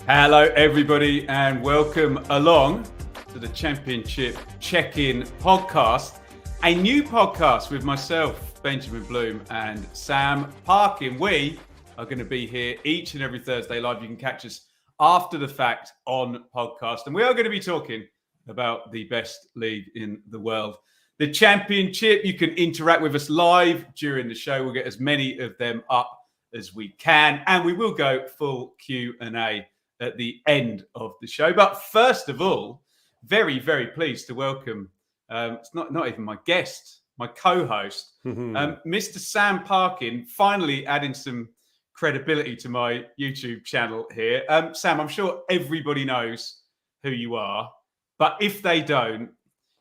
Hello, everybody, and welcome along to the Championship Check-In podcast, a new podcast with myself, Benjamin Bloom, and Sam Parkin. We are going to be here each and every Thursday live. You can catch us after the fact on podcast, and we are going to be talking about the best league in the world, the Championship. You can interact with us live during the show. We'll get as many of them up as we can, and we will go full Q&A at the end of the show. But first of all, very, very pleased to welcome, it's not even my guest, my co-host, Mr. Sam Parkin, finally adding some credibility to my YouTube channel here. Sam, I'm sure everybody knows who you are, but if they don't,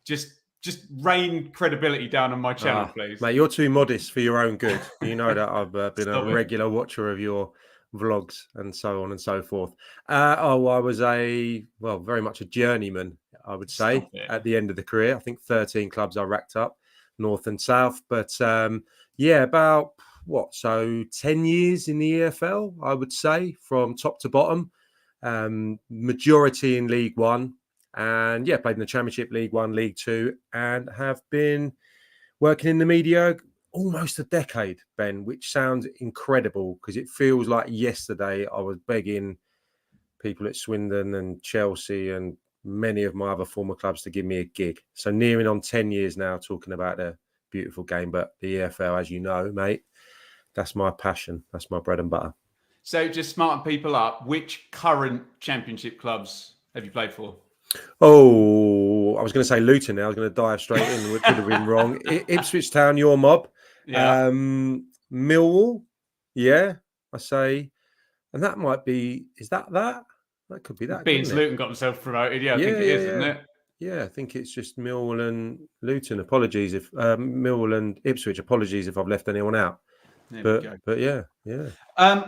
just rain credibility down on my channel, please. Mate, you're too modest for your own good. You know that I've been a regular watcher of your vlogs and so on and so forth. I was very much a journeyman, I would say, at the end of the career. I think 13 clubs I racked up, north and south. But about 10 years in the EFL, I would say, from top to bottom. Majority in League One, and played in the Championship, League One, League Two, and have been working in the media almost a decade, Ben, which sounds incredible because it feels like yesterday I was begging people at Swindon and Chelsea and many of my other former clubs to give me a gig. So nearing on 10 years now talking about a beautiful game, but the EFL, as you know, mate, that's my passion. That's my bread and butter. So just smarten people up, which current Championship clubs have you played for? Oh, I was going to say Luton now. I was going to dive straight in, which would have been wrong. Ipswich Town, your mob. Yeah. Millwall, I say. And that might be, is that? That could be that. Beans Luton got themselves promoted. I think it is, isn't it? Yeah, I think it's just Millwall and Luton. Apologies if Millwall and Ipswich. Apologies if I've left anyone out. But yeah.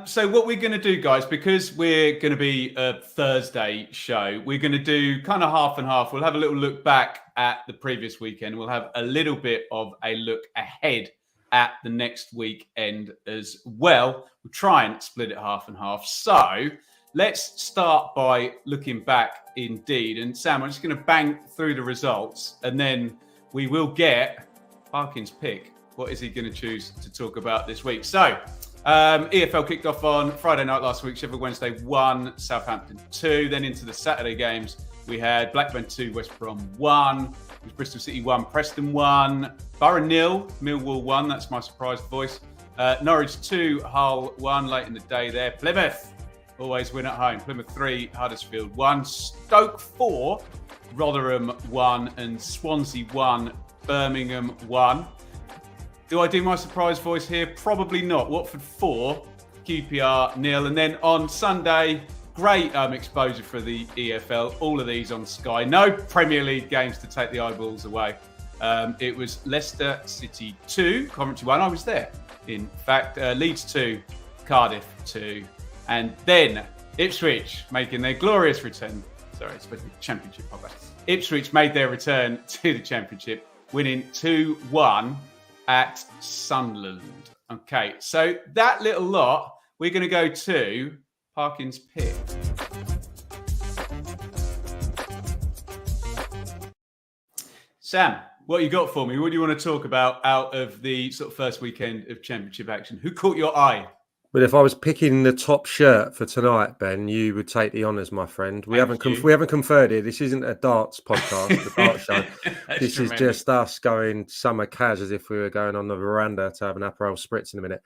So what we're going to do, guys, because we're going to be a Thursday show, we're going to do kind of half and half. We'll have a little look back at the previous weekend. We'll have a little bit of a look ahead at the next weekend as well. We'll try and split it half and half. So let's start by looking back indeed. And Sam, I'm just going to bang through the results and then we will get Parkin's pick. What is he going to choose to talk about this week? So, EFL kicked off on Friday night last week. Sheffield Wednesday 1, Southampton 2. Then into the Saturday games, we had Blackburn 2, West Brom 1. Bristol City 1, Preston 1. Borough 0, Millwall 1. That's my surprise voice. Norwich 2, Hull 1. Late in the day there. Plymouth always win at home. Plymouth 3, Huddersfield 1. Stoke 4, Rotherham 1. And Swansea 1, Birmingham 1. Do I do my surprise voice here? Probably not. Watford 4, QPR 0. And then on Sunday, great exposure for the EFL. All of these on Sky. No Premier League games to take the eyeballs away. It was Leicester City 2, Coventry 1. I was there. In fact, Leeds 2, Cardiff 2. And then Ipswich making their glorious return. Sorry, it's supposed to be Championship podcast. Ipswich made their return to the Championship, winning 2-1. At Sunderland. Okay, so that little lot, we're going to go to Parkin's pick. Sam, what you got for me? What do you want to talk about out of the sort of first weekend of Championship action? Who caught your eye? But if I was picking the top shirt for tonight, Ben, you would take the honours, my friend. We haven't conferred here. This isn't a darts podcast, the darts show. This is just us going summer cash as if we were going on the veranda to have an Aperol Spritz in a minute.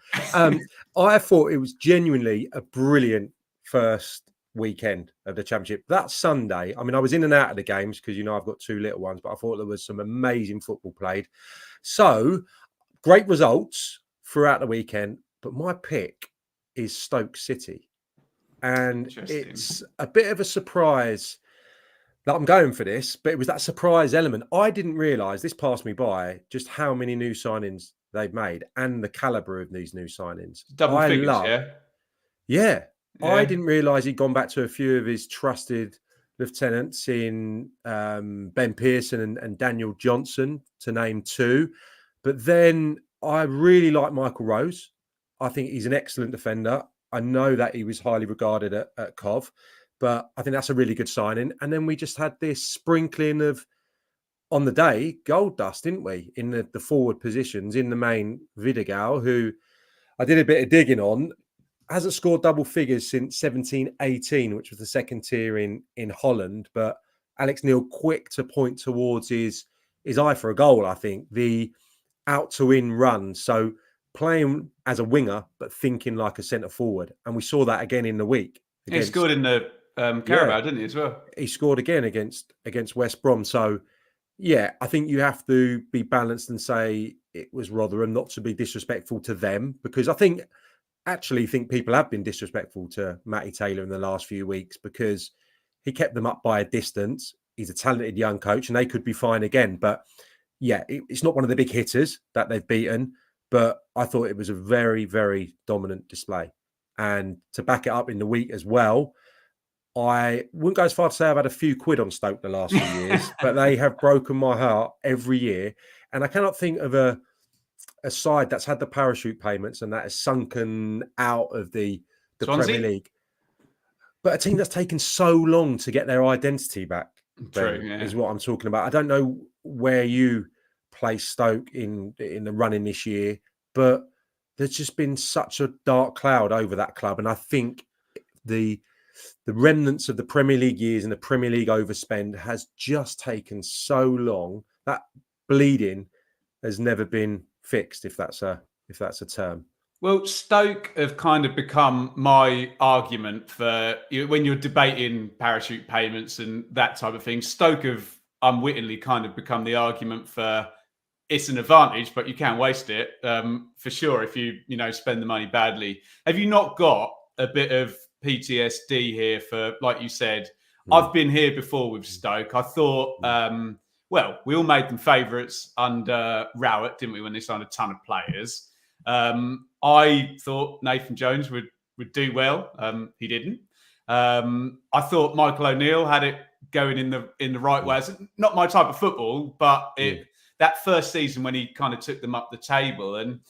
I thought it was genuinely a brilliant first weekend of the Championship. That Sunday, I mean, I was in and out of the games because, I've got two little ones, but I thought there was some amazing football played. So, great results throughout the weekend, but my pick is Stoke City. And it's a bit of a surprise that I'm going for this, but it was that surprise element. I didn't realise, this passed me by, just how many new signings they've made and the calibre of these new signings. Double figures, yeah. I didn't realise he'd gone back to a few of his trusted lieutenants in Ben Pearson and Daniel Johnson, to name two. But then I really like Michael Rose. I think he's an excellent defender. I know that he was highly regarded at Cov, but I think that's a really good signing. And then we just had this sprinkling of, on the day, gold dust, didn't we? In the forward positions, in the main, Vidigal, who I did a bit of digging on, hasn't scored double figures since 17-18, which was the second tier in Holland. But Alex Neil, quick to point towards his eye for a goal, I think. The out to in run. So playing as a winger, but thinking like a centre forward. And we saw that again in the week. He scored in the Carabao, didn't he, as well? He scored again against West Brom. So, yeah, I think you have to be balanced and say it was Rotherham, not to be disrespectful to them, because I think people have been disrespectful to Matty Taylor in the last few weeks because he kept them up by a distance. He's a talented young coach and they could be fine again. But yeah, it's not one of the big hitters that they've beaten, but I thought it was a very, very dominant display. And to back it up in the week as well, I wouldn't go as far to say I've had a few quid on Stoke the last few years, but they have broken my heart every year. And I cannot think of a side that's had the parachute payments and that has sunken out of the Premier League. But a team that's taken so long to get their identity back is what I'm talking about. I don't know where you place Stoke in the running this year, but there's just been such a dark cloud over that club. And I think the remnants of the Premier League years and the Premier League overspend has just taken so long. That bleeding has never been fixed, if that's a term. Well, Stoke have kind of become my argument for when you're debating parachute payments and that type of thing. Stoke have unwittingly kind of become the argument for it's an advantage, but you can't waste it for sure if you spend the money badly. Have you not got a bit of PTSD here for, like you said, I've been here before with Stoke. I thought, we all made them favourites under Rowett, didn't we, when they signed a ton of players? I thought Nathan Jones would do well. He didn't. I thought Michael O'Neill had it going in the right way. It's not my type of football, but that first season when he kind of took them up the table. And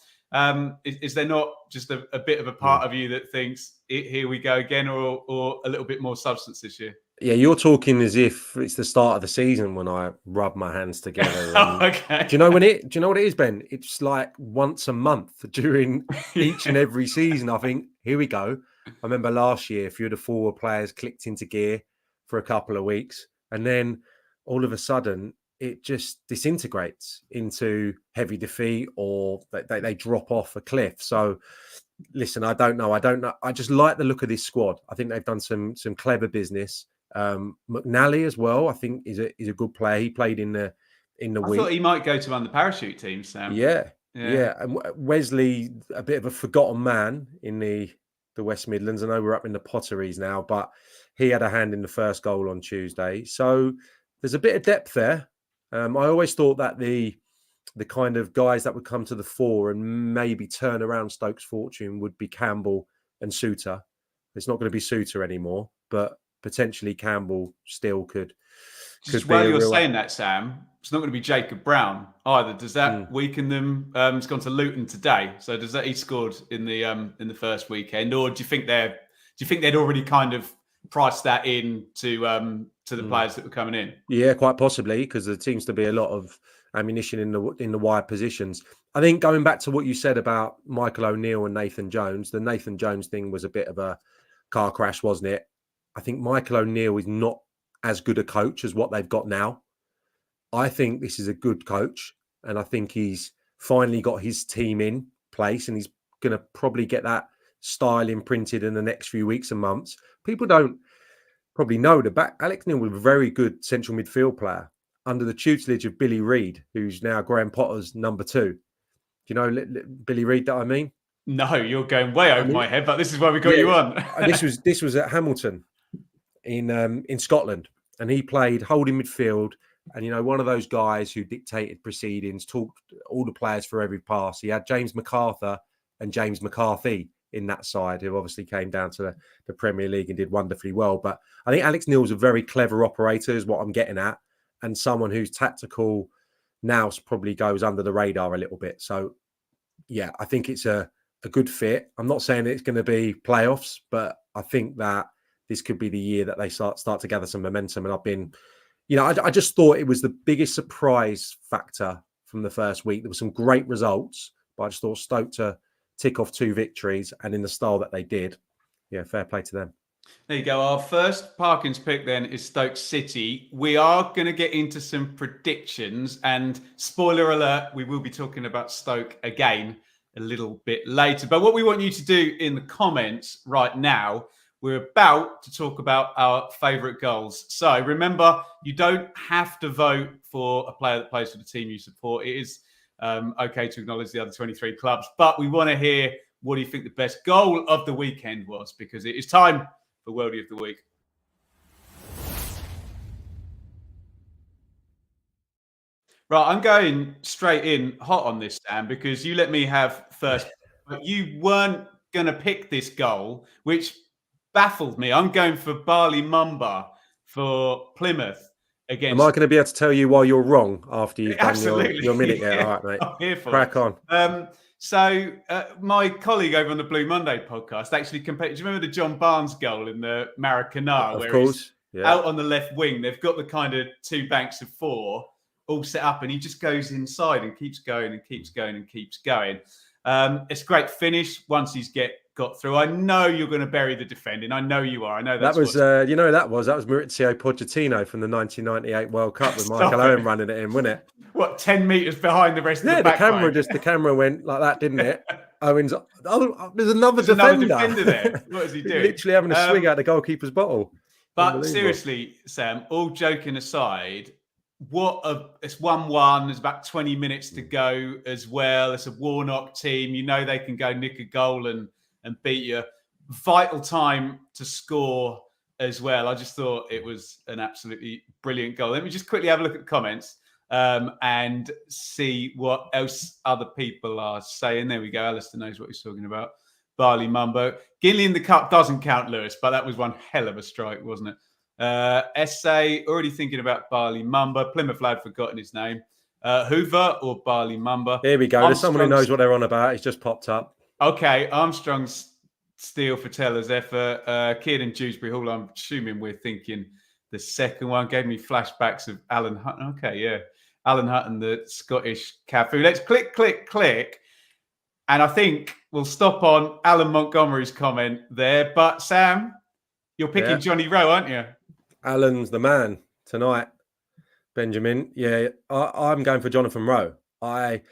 is there not just a bit of a part of you that thinks here we go again, or a little bit more substance this year? Yeah, you're talking as if it's the start of the season when I rub my hands together. Okay. Do you know what it is, Ben? It's like once a month during each and every season. I think, here we go. I remember last year, a few of the forward players clicked into gear for a couple of weeks, and then all of a sudden it just disintegrates into heavy defeat, or they drop off a cliff. So listen, I don't know. I just like the look of this squad. I think they've done some clever business. McNally as well, I think is a good player. He played in the week. I thought he might go to run the parachute team, Sam. Yeah. And Wesley, a bit of a forgotten man in the West Midlands. I know we're up in the Potteries now, but he had a hand in the first goal on Tuesday. So there's a bit of depth there. I always thought that the kind of guys that would come to the fore and maybe turn around Stoke's fortune would be Campbell and Suter. It's not going to be Suter anymore, but potentially Campbell still could. Just while you're saying that, Sam, it's not going to be Jacob Brown either. Does that weaken them? He's gone to Luton today, so does that he scored in the first weekend, or do you think they'd already kind of priced that in to the players that were coming in? Yeah, quite possibly, because there seems to be a lot of ammunition in the wide positions. I think going back to what you said about Michael O'Neill and Nathan Jones, the Nathan Jones thing was a bit of a car crash, wasn't it? I think Michael O'Neill is not as good a coach as what they've got now. I think this is a good coach, and I think he's finally got his team in place, and he's going to probably get that style imprinted in the next few weeks and months. People don't probably know Alex Neil was a very good central midfield player under the tutelage of Billy Reid, who's now Graham Potter's number 2. Do you know Billy Reid that I mean? No, you're going way over my head, but this is why we got you on. This was at Hamilton in Scotland, and he played holding midfield, and one of those guys who dictated proceedings, talked all the players for every pass. He had James MacArthur and James McCarthy in that side, who obviously came down to the Premier League and did wonderfully well. But I think Alex Neil's a very clever operator, is what I'm getting at, and someone who's tactical now probably goes under the radar a little bit. So yeah, I think it's a good fit. I'm not saying it's going to be playoffs, but I think that this could be the year that they start to gather some momentum. And I've been, I just thought it was the biggest surprise factor from the first week. There were some great results, but I just thought Stoke to tick off 2 victories and in the style that they did. Yeah, fair play to them. There you go. Our first Parkin's pick then is Stoke City. We are going to get into some predictions, and spoiler alert, we will be talking about Stoke again a little bit later. But what we want you to do in the comments right now, we're about to talk about our favourite goals. So remember, you don't have to vote for a player that plays for the team you support. It is okay to acknowledge the other 23 clubs, but we want to hear, what do you think the best goal of the weekend was? Because it is time for Worldie of the Week. Right, I'm going straight in hot on this, Sam, because you let me have first. But you weren't going to pick this goal, which baffled me. I'm going for Barley Mumba for Plymouth against... Am I going to be able to tell you why you're wrong after you've done your minute? Yeah. All right, mate. I'm here for Crack it. on. So my colleague over on the Blue Monday podcast actually compared... Do you remember the John Barnes goal in the Maracana? Of course. Yeah. Out on the left wing, they've got the kind of 2 banks of 4 all set up, and he just goes inside and keeps going and keeps going and keeps going. It's a great finish once he's got through. I know you're going to bury the defending. I know you are. I know that was that was Maurizio Pochettino from the 1998 World Cup with Michael Owen running it in, wasn't it? What, 10 meters behind the rest of the back the camera went like that, didn't it? Owen's there's another defender there. What is he doing? Literally having a swig out the goalkeeper's bottle. But seriously, Sam, all joking aside, it's 1-1. There's about 20 minutes to go as well. It's a Warnock team. You know they can go nick a goal and beat you. Vital time to score as well. I just thought it was an absolutely brilliant goal. Let me just quickly have a look at the comments and see what else other people are saying. There we go. Alistair knows what he's talking about. Barley Mumbo. Ginley in the cup doesn't count, Lewis, but that was one hell of a strike, wasn't it? Essay, already thinking about Barley Mumba. Plymouth lad, forgotten his name. Hoover or Barley Mumba? Here we go. There's someone who knows what they're on about. He's just popped up. Okay, Armstrong's steal for Teller's effort. Kieran Dewsbury Hall, I'm assuming we're thinking the second one. Gave me flashbacks of Alan Hutton. Okay, yeah. Alan Hutton, the Scottish Cafu. Let's click. And I think we'll stop on Alan Montgomery's comment there. But Sam, you're picking Johnny Rowe, aren't you? Alan's the man tonight, Benjamin. Yeah, I'm going for Jonathan Rowe. The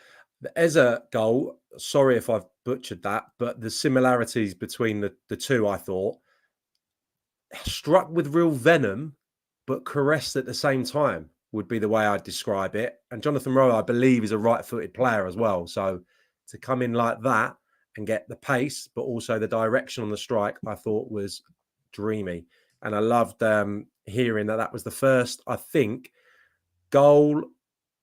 Eza goal, sorry if I've butchered that, but the similarities between the two, I thought, struck with real venom, but caressed at the same time would be the way I'd describe it. And Jonathan Rowe, I believe, is a right-footed player as well. So to come in like that and get the pace, but also the direction on the strike, I thought was dreamy. And I loved hearing that was the first, I think, goal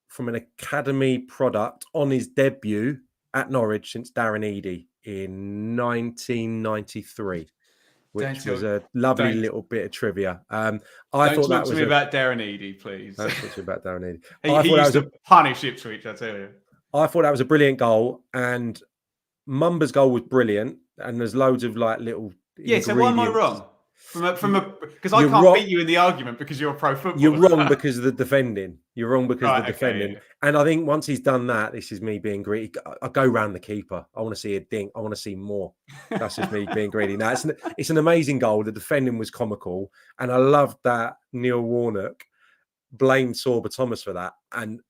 from an academy product on his debut at Norwich since Darren Eadie in 1993, which was a lovely little bit of trivia. I thought that was... Talk to me about Darren Eadie, please. Don't talk to me about Darren Eadie. He used to punish Ipswich, I tell you. I thought that was a brilliant goal, and Mumba's goal was brilliant, and there's loads of little... Yeah, so why am I wrong? Because I can't beat you in the argument because you're a pro footballer. You're wrong because of the defending. You're wrong because of the defending. Yeah. And I think once he's done that, this is me being greedy. I go round the keeper. I want to see a dink. I want to see more. That's just me being greedy. Now, it's an amazing goal. The defending was comical. And I loved that Neil Warnock blamed Sorba Thomas for that. And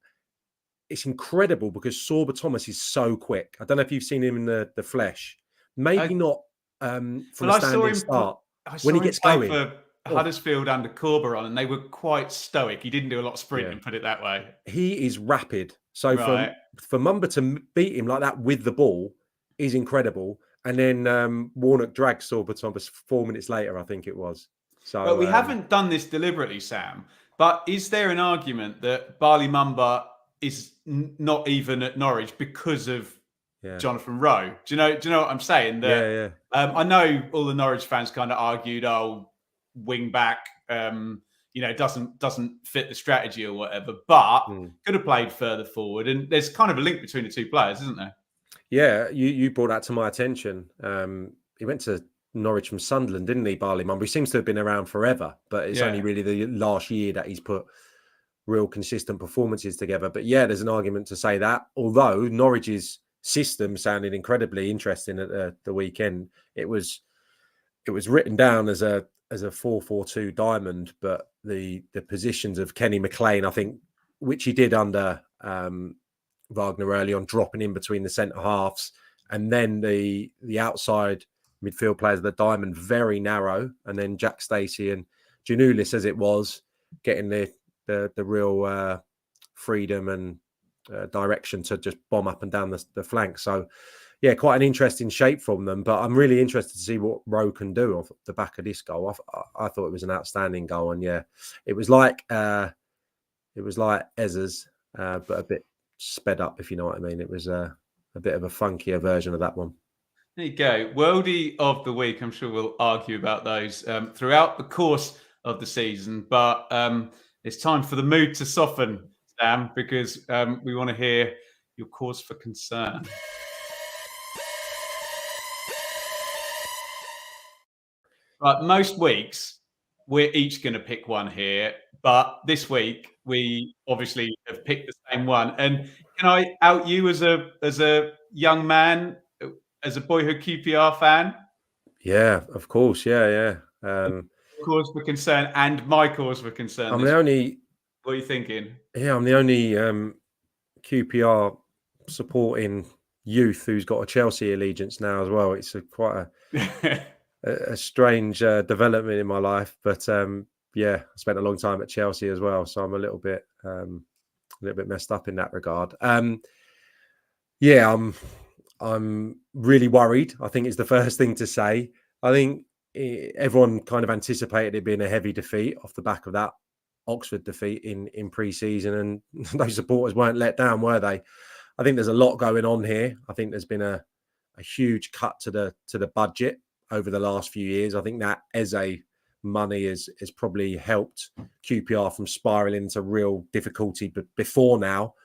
it's incredible because Sorba Thomas is so quick. I don't know if you've seen him in the flesh. Maybe not from a standing start. When he gets going for Huddersfield under Corberon, and they were quite stoic. He didn't do a lot of sprinting, put it that way. He is rapid. So for Mumba to beat him like that with the ball is incredible. And then Warnock dragged Sorba Thomas 4 minutes later, I think it was. So, but we haven't done this deliberately, Sam. But is there an argument that Barley Mumba is not even at Norwich because of Jonathan Rowe? Do you know what I'm saying? That, I know all the Norwich fans kind of argued, wing back, doesn't fit the strategy or whatever, but could have played further forward. And there's kind of a link between the two players, isn't there? Yeah, you brought that to my attention. He went to Norwich from Sunderland, didn't he, Barley Mumble? He seems to have been around forever, but it's only really the last year that he's put real consistent performances together. But yeah, there's an argument to say that. Although Norwich's system sounded incredibly interesting at the weekend. It was written down as a 4-4-2 diamond, but the positions of Kenny McLean, I think, which he did under Wagner early on, dropping in between the centre halves, and then the outside midfield players of the diamond very narrow, and then Jack Stacey and Giannoulis, as it was, getting the real freedom and direction to just bomb up and down the flank. So yeah, quite an interesting shape from them, but I'm really interested to see what Rowe can do off the back of this goal. I thought it was an outstanding goal, and yeah, it was like Ezra's, but a bit sped up, if you know what I mean. It was a bit of a funkier version of that one. There you go. Worldie of the week. I'm sure we'll argue about those throughout the course of the season, but it's time for the mood to soften, Sam, because we want to hear your cause for concern. Right, most weeks we're each going to pick one here, but this week we obviously have picked the same one. And can I out you as a young man, as a boyhood QPR fan? Yeah, of course. Yeah. Cause for concern and my cause for concern. I'm the only. What are you thinking? Yeah, I'm the only QPR supporting youth who's got a Chelsea allegiance now as well. It's quite a strange development in my life, but yeah, I spent a long time at Chelsea as well, so I'm a little bit messed up in that regard. Yeah, I'm really worried. I think it's the first thing to say. I think everyone kind of anticipated it being a heavy defeat off the back of that Oxford defeat in pre-season, and those supporters weren't let down, were they? I think there's a lot going on here. I think there's been a huge cut to the budget over the last few years. I think that Eze money has probably helped QPR from spiraling into real difficulty. But before now,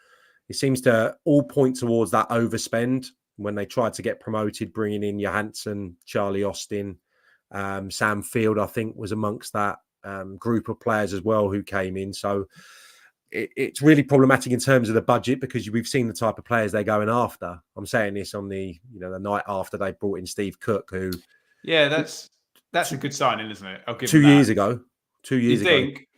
it seems to all point towards that overspend when they tried to get promoted, bringing in Johansson, Charlie Austin, Sam Field, I think, was amongst that group of players as well who came in. So it's really problematic in terms of the budget, because we've seen the type of players they're going after. I'm saying this on the night after they brought in Steve Cook, who... Yeah, that's a good signing, isn't it? I'll give 2 years ago. 2 years ago. You think?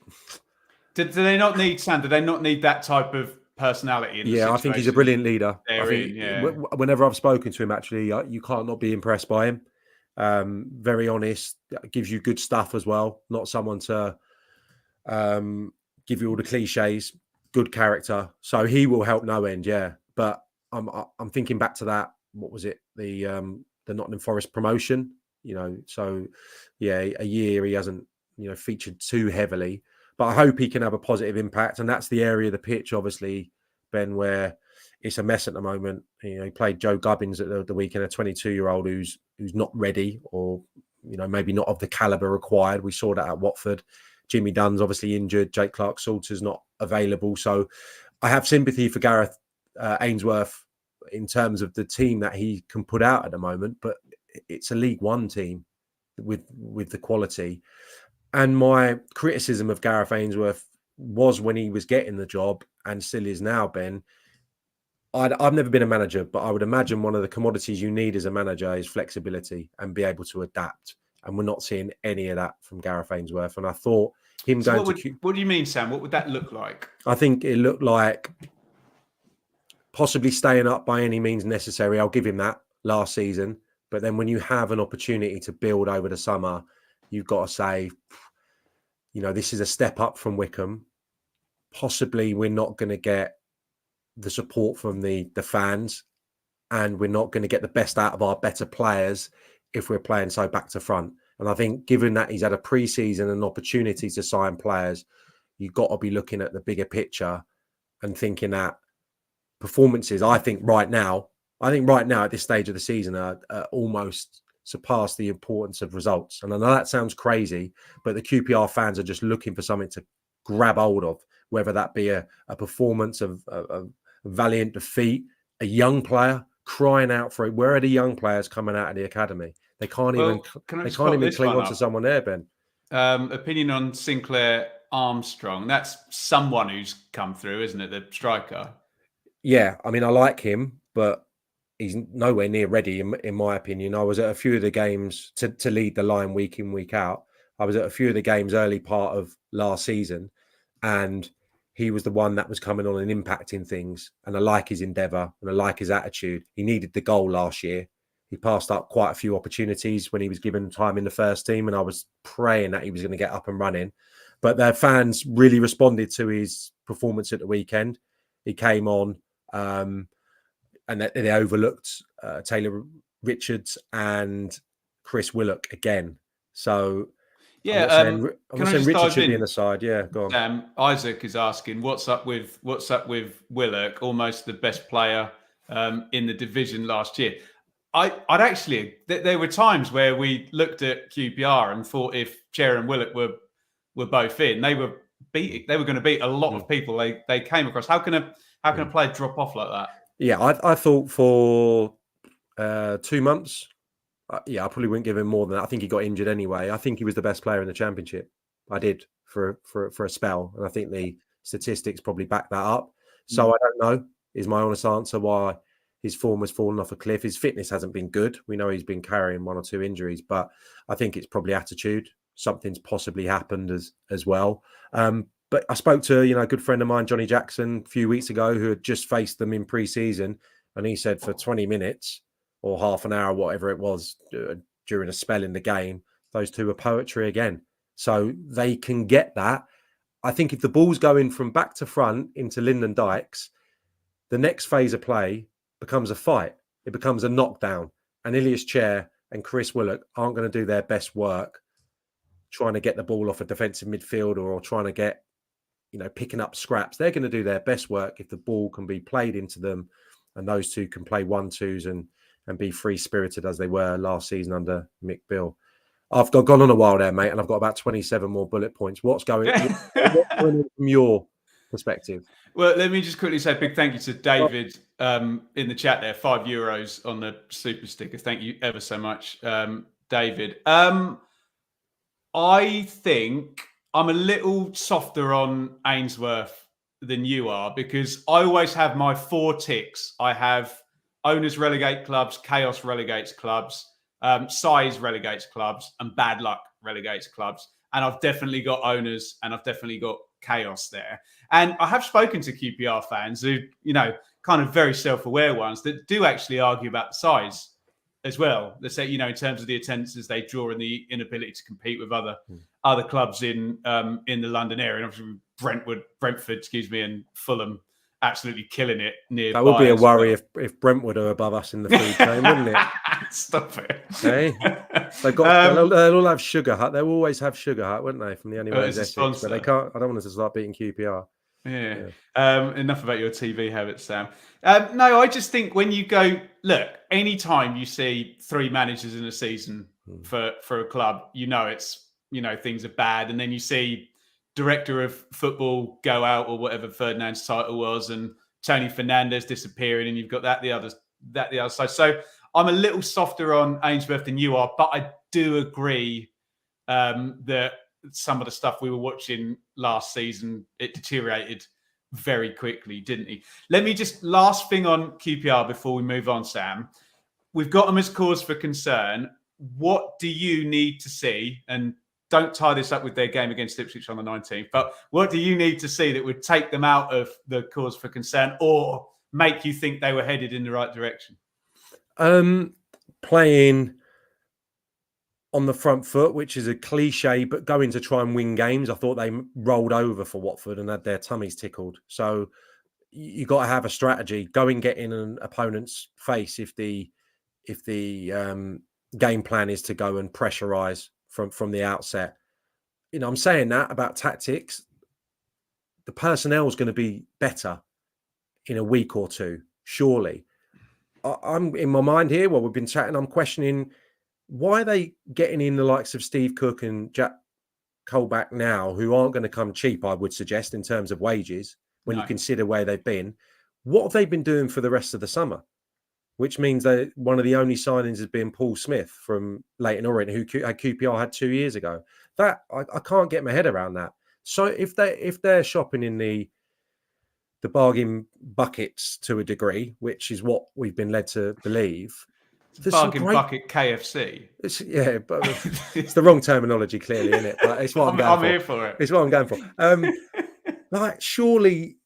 Do they not need Sam? Do they not need that type of personality? I think he's a brilliant leader. Yeah. Whenever I've spoken to him, actually, you can't not be impressed by him. Very honest, gives you good stuff as well. Not someone to give you all the cliches. Good character, so he will help no end. Yeah, but I'm thinking back to that. What was it? The Nottingham Forest promotion. So yeah, a year he hasn't featured too heavily, but I hope he can have a positive impact. And that's the area of the pitch, obviously, Ben, where it's a mess at the moment. He played Joe Gubbins at the weekend, a 22-year-old who's not ready, or maybe not of the caliber required. We saw that at Watford. Jimmy Dunn's obviously injured. Jake Clark-Salter's not available. So I have sympathy for Gareth Ainsworth in terms of the team that he can put out at the moment, but it's a League One team with the quality. And my criticism of Gareth Ainsworth was when he was getting the job, and still is now, Ben. I've never been a manager, but I would imagine one of the commodities you need as a manager is flexibility and be able to adapt. And we're not seeing any of that from Gareth Ainsworth. And I thought him going to... What do you mean, Sam? What would that look like? I think it looked like possibly staying up by any means necessary. I'll give him that last season. But then when you have an opportunity to build over the summer, you've got to say, this is a step up from Wickham. Possibly we're not going to get the support from the fans, and we're not going to get the best out of our better players if we're playing so back to front. And I think given that he's had a pre-season and opportunity to sign players, you've got to be looking at the bigger picture and thinking that performances, I think right now at this stage of the season are almost surpass the importance of results. And I know that sounds crazy, but the QPR fans are just looking for something to grab hold of, whether that be a performance of a valiant defeat, a young player crying out for it. Where are the young players coming out of the academy? They can't Well, even can I they just can't pop even this cling one on to up? someone there, Ben. Opinion on Sinclair Armstrong. That's someone who's come through, isn't it? The striker. Yeah, I mean, I like him, but he's nowhere near ready, in my opinion. I was at a few of the games to lead the line week in, week out. I was at a few of the games early part of last season, and he was the one that was coming on and impacting things. And I like his endeavour and I like his attitude. He needed the goal last year. He passed up quite a few opportunities when he was given time in the first team, and I was praying that he was going to get up and running. But their fans really responded to his performance at the weekend. He came on, and they overlooked Taylor Richards and Chris Willock again. So Yeah. I'm Can not I saying just Richard dive should be in? in the side. Yeah, go on. Isaac is asking, what's up with Willock, almost the best player in the division last year? I'd actually, there were times where we looked at QPR and thought if Cher and Willock were both in, they were going to beat a lot of people they came across. How can a player drop off like that? Yeah, I thought for 2 months, I probably wouldn't give him more than that. I think he got injured anyway. I think he was the best player in the Championship. I did for a spell, and I think the statistics probably back that up. So I don't know, is my honest answer, why his form has fallen off a cliff. His fitness hasn't been good. We know he's been carrying 1 or 2 injuries, but I think it's probably attitude. Something's possibly happened as well. But I spoke to a good friend of mine, Johnny Jackson, a few weeks ago, who had just faced them in pre-season, and he said for 20 minutes or half an hour, whatever it was, during a spell in the game, those two were poetry again. So they can get that. I think if the ball's going from back to front into Lyndon Dykes, the next phase of play becomes a fight. It becomes a knockdown. And Ilias Chair and Chris Willock aren't going to do their best work trying to get the ball off a defensive midfielder or trying to get, picking up scraps. They're going to do their best work if the ball can be played into them and those two can play 1-2s and be free-spirited as they were last season under Mick Bill. I've gone on a while there, mate, and I've got about 27 more bullet points. What's going on from your perspective? Well, let me just quickly say a big thank you to David in the chat there, €5 on the super sticker. Thank you ever so much, David. I think I'm a little softer on Ainsworth than you are because I always have my 4 ticks. I have owners relegate clubs, chaos relegates clubs, size relegates clubs, and bad luck relegates clubs. And I've definitely got owners and I've definitely got chaos there. And I have spoken to QPR fans who, kind of very self-aware ones that do actually argue about the size as well. They say, in terms of the attendances they draw and the inability to compete with other clubs in the London area. And obviously Brentford, and Fulham absolutely killing it nearby. That would be a worry if Brentwood are above us in the food chain, wouldn't it? Stop it. Hey? They'll all have Sugar Hut. They'll always have Sugar Hut, wouldn't they, from the Anyways Essex? But they can't. I don't want us to start beating QPR. Yeah. Enough about your TV habits, Sam. No, I just think when you go, look, anytime you see 3 managers in a season for a club, it's, things are bad. And then you see director of football go out or whatever Ferdinand's title was and Tony Fernandez disappearing and you've got the other side. So I'm a little softer on Ainsworth than you are, but I do agree that some of the stuff we were watching last season, it deteriorated very quickly, didn't he? Let me just, last thing on QPR before we move on, Sam. We've got them as cause for concern. What do you need to see? And don't tie this up with their game against Ipswich on the 19th, but what do you need to see that would take them out of the cause for concern or make you think they were headed in the right direction? Playing on the front foot, which is a cliche, but going to try and win games. I thought they rolled over for Watford and had their tummies tickled. So you got to have a strategy. Go and get in an opponent's face if the game plan is to go and pressurise from the outset. I'm saying that about tactics. The personnel is going to be better in a week or two, surely. I'm in my mind here, while we've been chatting, I'm questioning why are they getting in the likes of Steve Cook and Jack Colback now, who aren't going to come cheap, I would suggest, in terms of wages, when you consider where they've been. What have they been doing for the rest of the summer? which means that one of the only signings has been Paul Smith from Leyton Orient, who QPR had 2 years ago. That I can't get my head around that. So if they're shopping in the bargain buckets to a degree, which is what we've been led to believe, bargain bucket KFC. But it's the wrong terminology, clearly, isn't it? But it's what I'm here for it. It's what I'm going for. Surely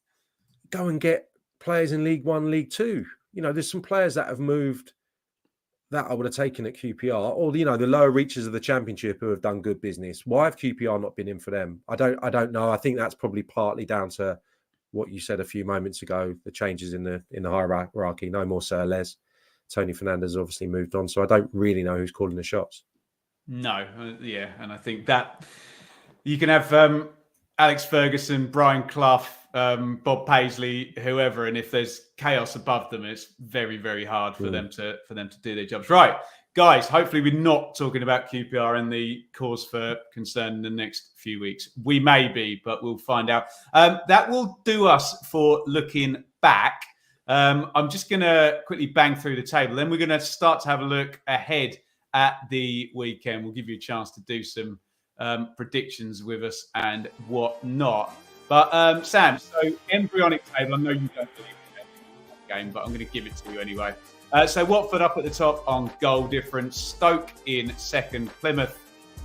go and get players in League One, League Two. There's some players that have moved that I would have taken at QPR, or the lower reaches of the Championship who have done good business. Why have QPR not been in for them? I don't know. I think that's probably partly down to what you said a few moments ago, the changes in the hierarchy. No more Sir Les. Tony Fernandez obviously moved on, so I don't really know who's calling the shots. No, and I think that you can have Alex Ferguson, Brian Clough, Bob Paisley, whoever, and if there's chaos above them, it's very, very hard for them to do their jobs. Right, guys. Hopefully, we're not talking about QPR and the cause for concern in the next few weeks. We may be, but we'll find out. That will do us for looking back. I'm just going to quickly bang through the table. Then we're going to start to have a look ahead at the weekend. We'll give you a chance to do some predictions with us and whatnot. But Sam, so embryonic table, I know you don't believe in that game, but I'm going to give it to you anyway. So Watford up at the top on goal difference, Stoke in second, Plymouth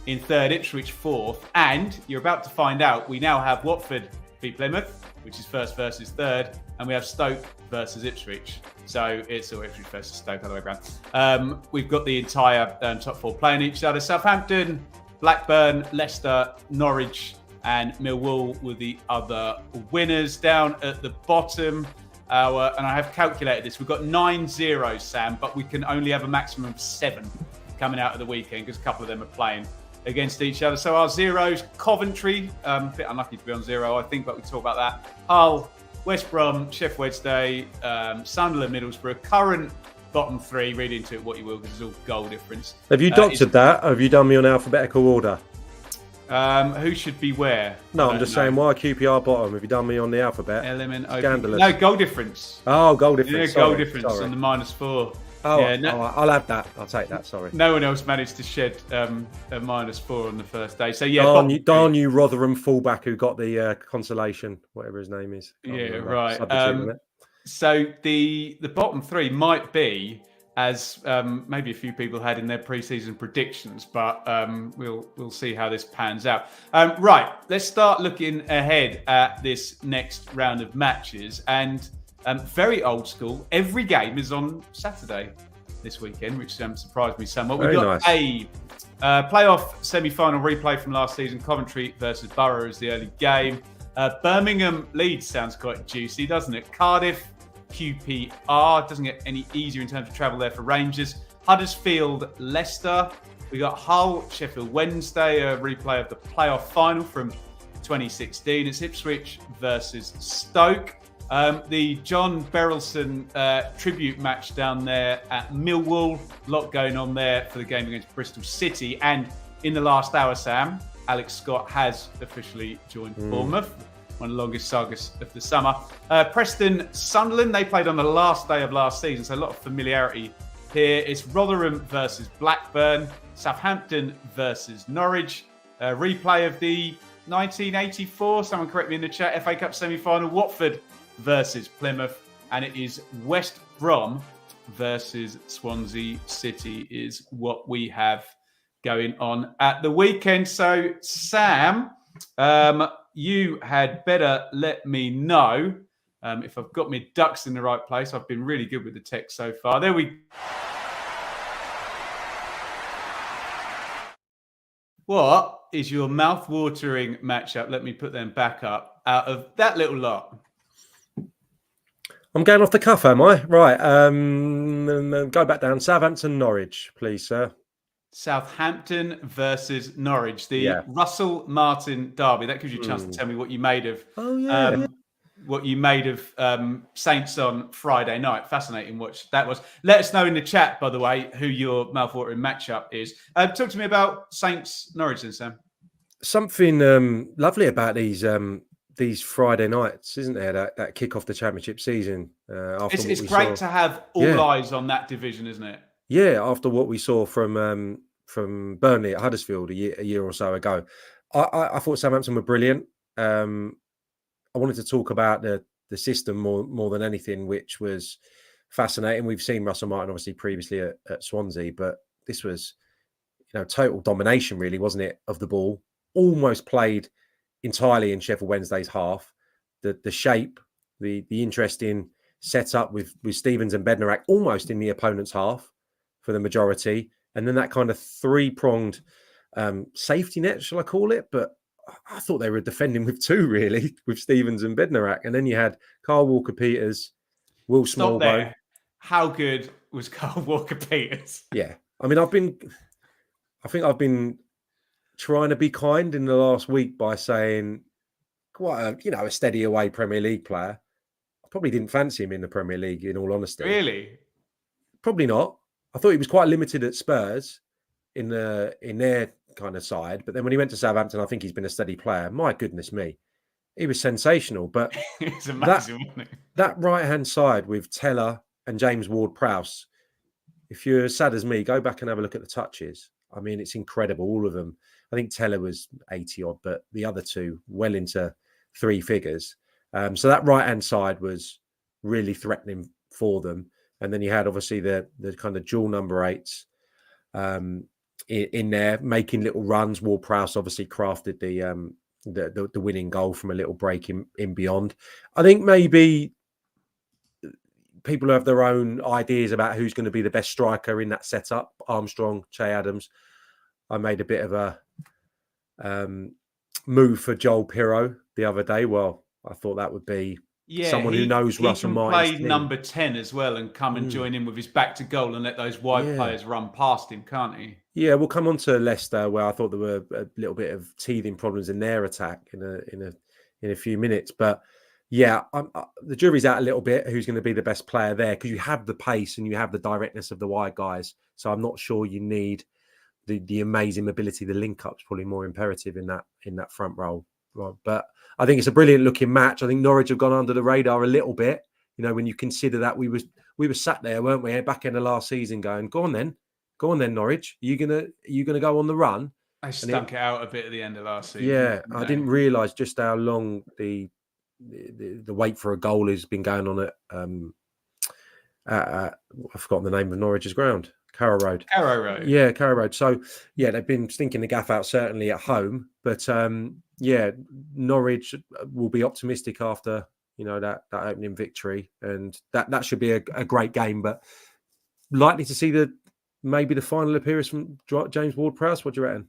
in third, Ipswich fourth, and you're about to find out we now have Watford v Plymouth, which is first versus third, and we have Stoke versus Ipswich. So it's all Ipswich versus Stoke, other way around. We've got the entire top four playing each other. Southampton, Blackburn, Leicester, Norwich, and Millwall were the other winners. Down at the bottom, and I have calculated this, we've got 9 zeros, Sam, but we can only have a maximum of 7 coming out of the weekend because a couple of them are playing against each other. So our zeros, Coventry, a bit unlucky to be on 0, I think, but we talk about that. Hull, West Brom, Sheffield Wednesday, Sunderland, Middlesbrough, current bottom 3, read into it what you will because it's all goal difference. Have you doctored that? Have you done me on alphabetical order? Who should be where? No, I'm just saying, why QPR bottom? Have you done me on the alphabet? Element Scandalous. No, goal difference. Oh, goal difference. Yeah, goal difference on the -4. Oh, yeah, I'll have that. I'll take that, sorry. No one else managed to shed a -4 on the first day. So, yeah. Darn you, Rotherham fullback who got the consolation, whatever his name is. Yeah, right. So the bottom 3 might be, as maybe a few people had in their pre-season predictions, but we'll see how this pans out. Right, let's start looking ahead at this next round of matches. And very old school, every game is on Saturday this weekend, which surprised me somewhat. We've got a playoff semi-final replay from last season, Coventry versus Borough is the early game. Birmingham Leeds sounds quite juicy, doesn't it? Cardiff QPR doesn't get any easier in terms of travel there for Rangers. Huddersfield Leicester. We got Hull Sheffield Wednesday, a replay of the playoff final from 2016. It's Ipswich versus Stoke. The John Berylson tribute match down there at Millwall. A lot going on there for the game against Bristol City. And in the last hour, Sam, Alex Scott has officially joined Bournemouth. One of the longest sagas of the summer. Preston Sunderland, they played on the last day of last season, so a lot of familiarity here. It's Rotherham versus Blackburn, Southampton versus Norwich. Replay of the 1984, someone correct me in the chat, FA Cup semi-final, Watford versus Plymouth, and it is West Brom versus Swansea City is what we have going on at the weekend. So, Sam, you had better let me know if I've got my ducks in the right place. I've been really good with the text so far. There we. What is your mouth-watering matchup? Let me put them back up out of that little lot. I'm going off the cuff, am I? Right. Go back down. Southampton, Norwich, please, sir. Southampton versus Norwich, the Russell Martin derby. That gives you a chance to tell me what you made of. What you made of Saints on Friday night. Fascinating watch that was. Let us know in the chat, by the way, who your mouthwatering matchup is. Talk to me about Saints Norwich then, Sam. Something lovely about these these Friday nights, isn't there? That kick off the Championship season. It's great to have all eyes on that division, isn't it? Yeah, after what we saw from Burnley at Huddersfield a year or so ago, I thought Southampton were brilliant. I wanted to talk about the system more than anything, which was fascinating. We've seen Russell Martin obviously previously at Swansea, but this was, total domination, really, wasn't it, of the ball? Almost played entirely in Sheffield Wednesday's half. The shape, the interesting setup with Stevens and Bednarak almost in the opponent's half for the majority, and then that kind of three-pronged safety net, shall I call it? But I thought they were defending with two, really, with Stevens and Bednarak, and then you had Carl Walker-Peters, Will Smallbone. There. How good was Carl Walker-Peters? Yeah, I mean, I think I've been trying to be kind in the last week by saying quite a steady away Premier League player. I probably didn't fancy him in the Premier League, in all honesty. Really? Probably not. I thought he was quite limited at Spurs in their kind of side, but then when he went to Southampton, I think he's been a steady player. My goodness me, he was sensational. But it's amazing, wasn't it? That right hand side with Teller and James Ward-Prowse. If you're as sad as me, go back and have a look at the touches. I mean, it's incredible, all of them. I think Teller was 80 odd, but the other two well into three figures. So that right hand side was really threatening for them. And then you had obviously the kind of dual number eights in there, making little runs. Ward-Prowse obviously crafted the winning goal from a little break in beyond. I think maybe people have their own ideas about who's going to be the best striker in that setup. Armstrong, Che Adams. I made a bit of a move for Joel Pirro the other day. Well, I thought that would be someone who knows Russell Martin's play team. Number 10 as well and come and join in with his back to goal and let those wide players run past him, can't he? Yeah, we'll come on to Leicester, where I thought there were a little bit of teething problems in their attack in a few minutes. But yeah, the jury's out a little bit who's going to be the best player there, because you have the pace and you have the directness of the wide guys. So I'm not sure you need the amazing mobility. The link-up's probably more imperative in that front row. Right. But I think it's a brilliant looking match. I think Norwich have gone under the radar a little bit. When you consider that we were sat there, weren't we, back in the last season, going, go on then, Norwich. Are you gonna go on the run? I stunk it out a bit at the end of last season. Yeah, I didn't realise just how long the wait for a goal has been going on at I've forgotten the name of Norwich's ground. Carrow Road. Yeah, Carrow Road. So, yeah, they've been stinking the gaff out, certainly at home. But, Norwich will be optimistic after, that opening victory. And that should be a great game. But likely to see maybe the final appearance from James Ward-Prowse. What do you reckon?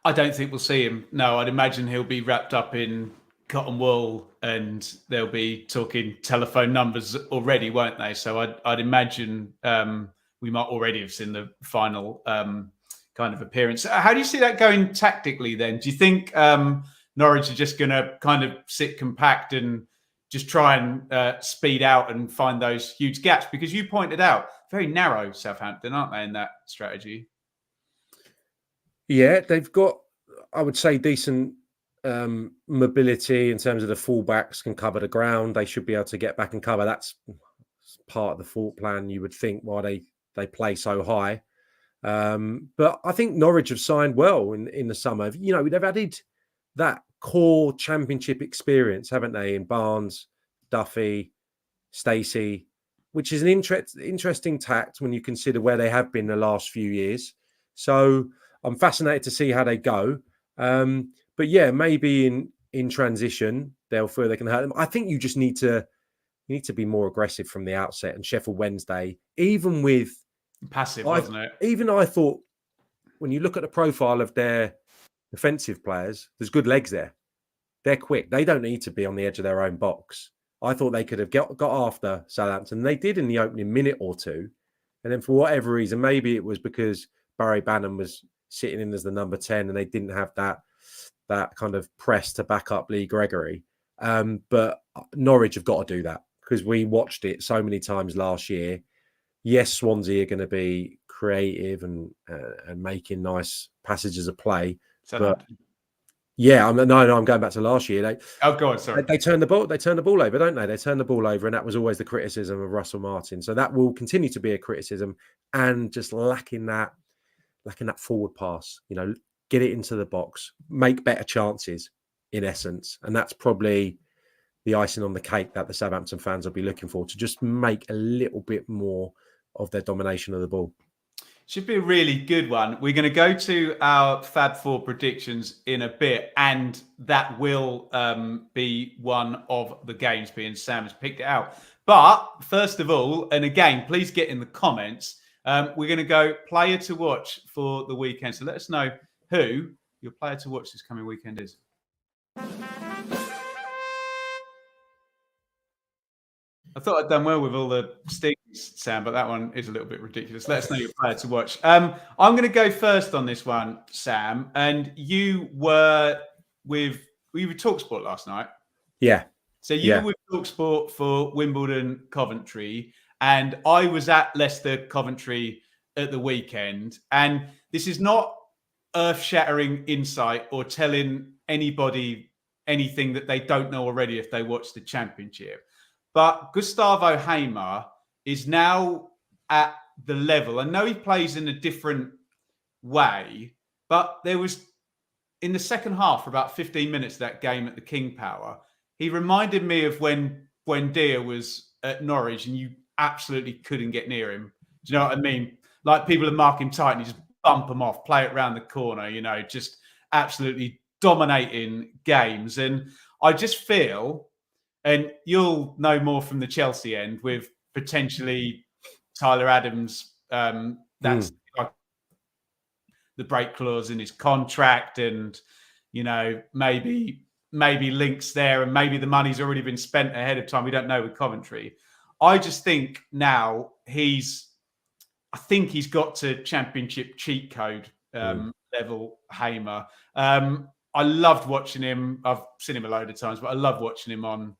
I don't think we'll see him. No, I'd imagine he'll be wrapped up in cotton wool and they'll be talking telephone numbers already, won't they? So I'd imagine... we might already have seen the final kind of appearance. How do you see that going tactically then? Do you think Norwich are just going to kind of sit compact and just try and speed out and find those huge gaps? Because you pointed out, very narrow Southampton, aren't they, in that strategy? Yeah, they've got, I would say, decent mobility in terms of the fullbacks can cover the ground. They should be able to get back and cover. That's part of the thought plan, you would think, why they play so high. But I think Norwich have signed well in the summer. They've added that core championship experience, haven't they, in Barnes, Duffy, Stacey, which is an interesting tact when you consider where they have been the last few years. So I'm fascinated to see how they go. But yeah, maybe in transition, they'll feel they can hurt them. I think you just need to be more aggressive from the outset. And Sheffield Wednesday, even with passive, wasn't it? Even I thought, when you look at the profile of their defensive players, there's good legs there. They're quick. They don't need to be on the edge of their own box. I thought they could have got after Southampton. They did in the opening minute or two. And then for whatever reason, maybe it was because Barry Bannon was sitting in as the number 10 and they didn't have that kind of press to back up Lee Gregory. But Norwich have got to do that, because we watched it so many times last year. Yes, Swansea are going to be creative and making nice passages of play. But Yeah, I'm going back to last year. Go on, sorry. They turned the ball over, don't they? They turned the ball over, and that was always the criticism of Russell Martin. So that will continue to be a criticism, and just lacking that forward pass. Get it into the box, make better chances, in essence, and that's probably the icing on the cake that the Southampton fans will be looking for, to just make a little bit more of their domination of the ball. Should be a really good one. We're going to go to our Fab Four predictions in a bit, and that will be one of the games, being Sam has picked it out. But first of all, and again, please get in the comments, we're going to go player to watch for the weekend. So let us know who your player to watch this coming weekend is. I thought I'd done well with all the stings, Sam, but that one is a little bit ridiculous. Let us know your player to watch. I'm going to go first on this one, Sam. And you were with TalkSport last night. Yeah. So you were with TalkSport for Wimbledon, Coventry, and I was at Leicester, Coventry at the weekend. And this is not earth-shattering insight or telling anybody anything that they don't know already if they watch the Championship. But Gustavo Hamer is now at the level. I know he plays in a different way, but there was, in the second half, for about 15 minutes of that game at the King Power, he reminded me of when Buendia was at Norwich and you absolutely couldn't get near him. Do you know what I mean? Like, people would mark him tight and you just bump him off, play it around the corner, just absolutely dominating games. And I just feel... And you'll know more from the Chelsea end with potentially Tyler Adams. That's like the break clause in his contract, and maybe links there, and maybe the money's already been spent ahead of time. We don't know with Coventry. I just think now he's got to Championship cheat code level. Hamer. I loved watching him. I've seen him a load of times, but I love watching him on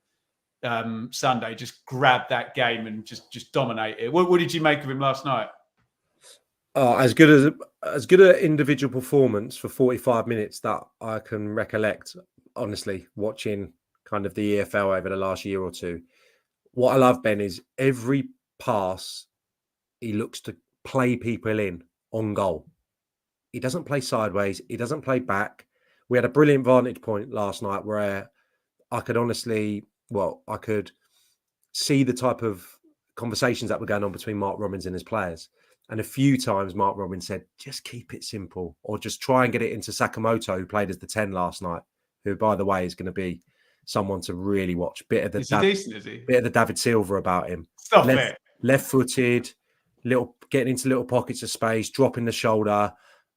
Sunday. Just grab that game and just dominate it. What did you make of him last night? Oh, as good an individual performance for 45 minutes that I can recollect, honestly, watching kind of the EFL over the last year or two. What I love, Ben, is every pass he looks to play people in on goal. He doesn't play sideways. He doesn't play back. We had a brilliant vantage point last night where I could I could see the type of conversations that were going on between Mark Robins and his players. And a few times Mark Robins said, just keep it simple, or just try and get it into Sakamoto, who played as the 10 last night, who, by the way, is going to be someone to really watch. Bit of the David Silva about him. Stop it. Left-footed, getting into little pockets of space, dropping the shoulder.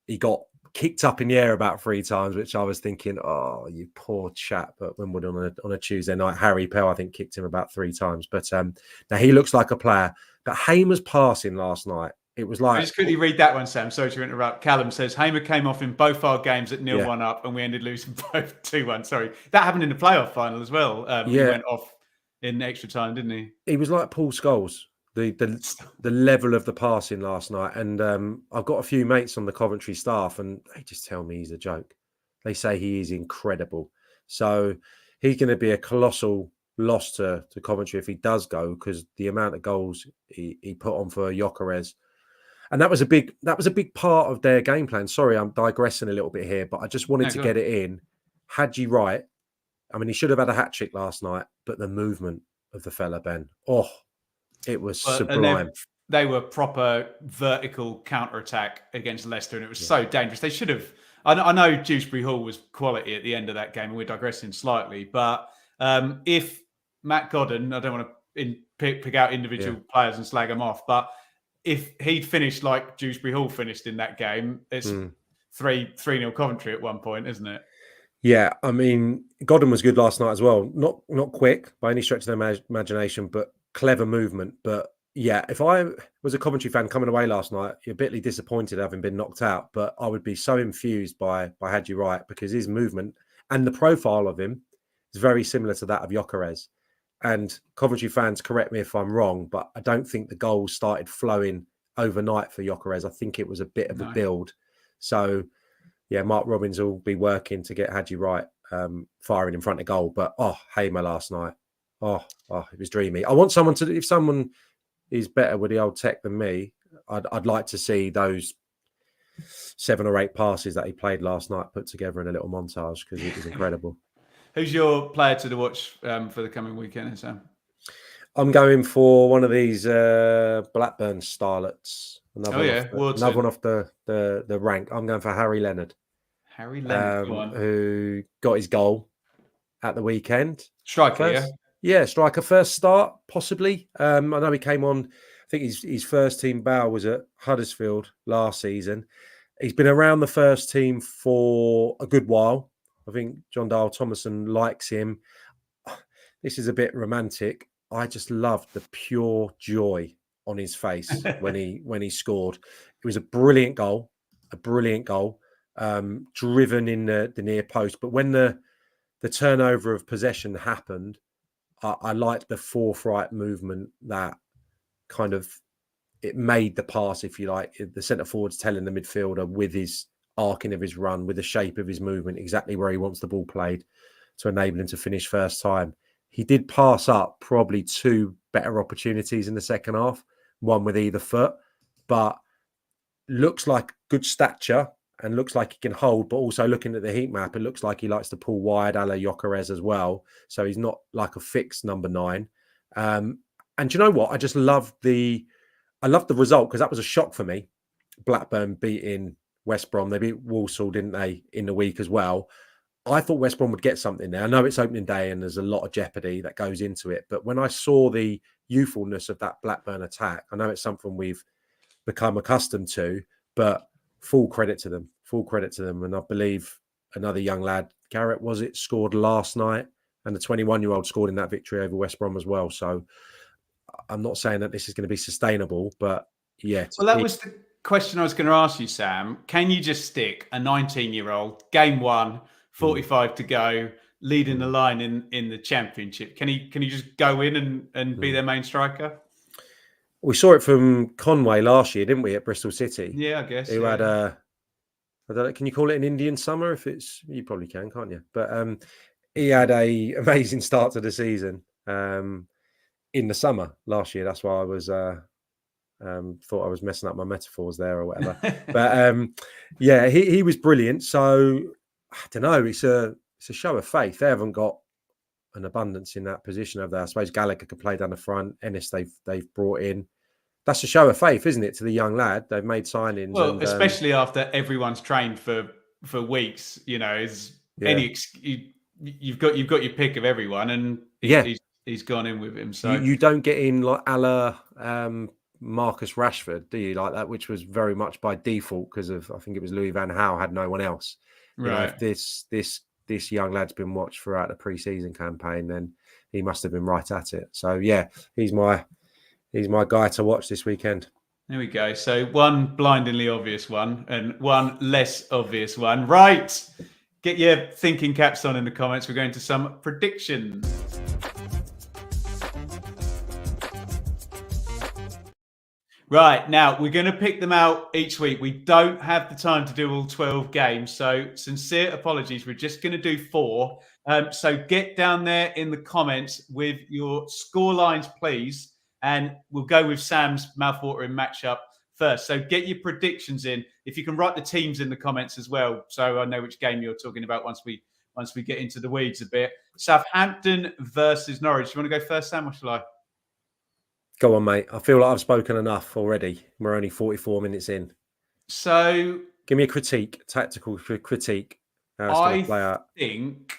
He got kicked up in the air about 3 times, which I was thinking, oh, you poor chap at Wimbledon on a Tuesday night. Harry Pell, I think, kicked him about 3 times. But now he looks like a player. But Hamer's passing last night, it was like... I just quickly read that one, Sam. Sorry to interrupt. Callum says, Hamer came off in both our games at 0-1 up, and we ended losing both 2-1. Sorry. That happened in the playoff final as well. He went off in extra time, didn't he? He was like Paul Scholes. The level of the passing last night. And I've got a few mates on the Coventry staff, and they just tell me he's a joke. They say he is incredible. So he's going to be a colossal loss to Coventry if he does go, because the amount of goals he put on for Gyökeres. And that was a big part of their game plan. Sorry, I'm digressing a little bit here, but I just wanted to get it in. Hadji Wright, I mean, he should have had a hat-trick last night, but the movement of the fella, Ben, it was sublime. They were proper vertical counter-attack against Leicester, and it was so dangerous. They should have... I know Dewsbury Hall was quality at the end of that game, and we're digressing slightly, but if Matt Godden, I don't want to pick out individual players and slag them off, but if he'd finished like Dewsbury Hall finished in that game, it's 3-0 Coventry at one point, isn't it? Yeah, I mean, Godden was good last night as well. Not quick by any stretch of the imagination, but clever movement. But yeah, if I was a Coventry fan coming away last night, you're bitterly disappointed having been knocked out, but I would be so infused by Hadji Wright, because his movement and the profile of him is very similar to that of Gyökeres. And Coventry fans, correct me if I'm wrong, but I don't think the goals started flowing overnight for Gyökeres. I think it was a bit of a build. So Mark Robbins will be working to get Hadji right, firing in front of goal. But Hamer last night, it was dreamy. I want someone to, if someone is better with the old tech than me, I'd like to see those 7 or 8 passes that he played last night put together in a little montage, because it was incredible. Who's your player to watch for the coming weekend, Sam? I'm going for one of these Blackburn starlets. Another one off the rank. I'm going for Harry Leonard. Harry Leonard, who got his goal at the weekend. Striker, striker. First start, possibly. I know he came on. I think his first team bow was at Huddersfield last season. He's been around the first team for a good while. I think John Dale Thomason likes him. This is a bit romantic. I just loved the pure joy on his face when he scored. It was a brilliant goal, driven in the near post. But when the turnover of possession happened, I liked the forthright movement that kind of, it made the pass, if you like, the centre forward's telling the midfielder with his arcing of his run, with the shape of his movement, exactly where he wants the ball played to enable him to finish first time. He did pass up probably 2 better opportunities in the second half, one with either foot, but looks like good stature and looks like he can hold, but also looking at the heat map, it looks like he likes to pull wide a la Gyökeres as well. So he's not like a fixed number 9. And do you know what? I just love the result, because that was a shock for me. Blackburn beating West Brom. They beat Walsall, didn't they, in the week as well. I thought West Brom would get something there. I know it's opening day and there's a lot of jeopardy that goes into it. But when I saw the youthfulness of that Blackburn attack, I know it's something we've become accustomed to, but full credit to them. And I believe another young lad, Garrett, scored last night, and the 21-year-old scored in that victory over West Brom as well. So I'm not saying that this is going to be sustainable, but yeah. Well, that was the question I was going to ask you, Sam. Can you just stick a 19-year-old, game 1, 45 to go, leading the line in the Championship? Can he just go in and be their main striker? We saw it from Conway last year, didn't we, at Bristol City? Yeah, I guess. Who had I don't know, can you call it an Indian summer? If it's, you probably can, can't you? But he had a amazing start to the season in the summer last year. That's why I was thought I was messing up my metaphors there or whatever. But he was brilliant. So I don't know. It's a show of faith. They haven't got an abundance in that position over there. I suppose Gallagher could play down the front. Ennis they've brought in. That's a show of faith, isn't it, to the young lad? They've made signings. Well, and, especially after everyone's trained for weeks. You know, you've got your pick of everyone, and he's gone in with him. So you don't get in like a la Marcus Rashford, do you? Like that, which was very much by default because of, I think it was Louis van Gaal had no one else. Right. You know, if this young lad's been watched throughout the pre-season campaign, then he must have been right at it. So yeah, he's my guy to watch this weekend. There we go. So one blindingly obvious one and one less obvious one. Right. Get your thinking caps on in the comments. We're going to some predictions. Right. Now, we're going to pick them out each week. We don't have the time to do all 12 games. So sincere apologies. We're just going to do 4. So get down there in the comments with your score lines, please. And we'll go with Sam's mouthwatering matchup first. So get your predictions in. If you can write the teams in the comments as well, so I know which game you're talking about once we get into the weeds a bit. Southampton versus Norwich. You want to go first, Sam, or shall I? Go on, mate. I feel like I've spoken enough already. We're only 44 minutes in. So give me a tactical critique. I think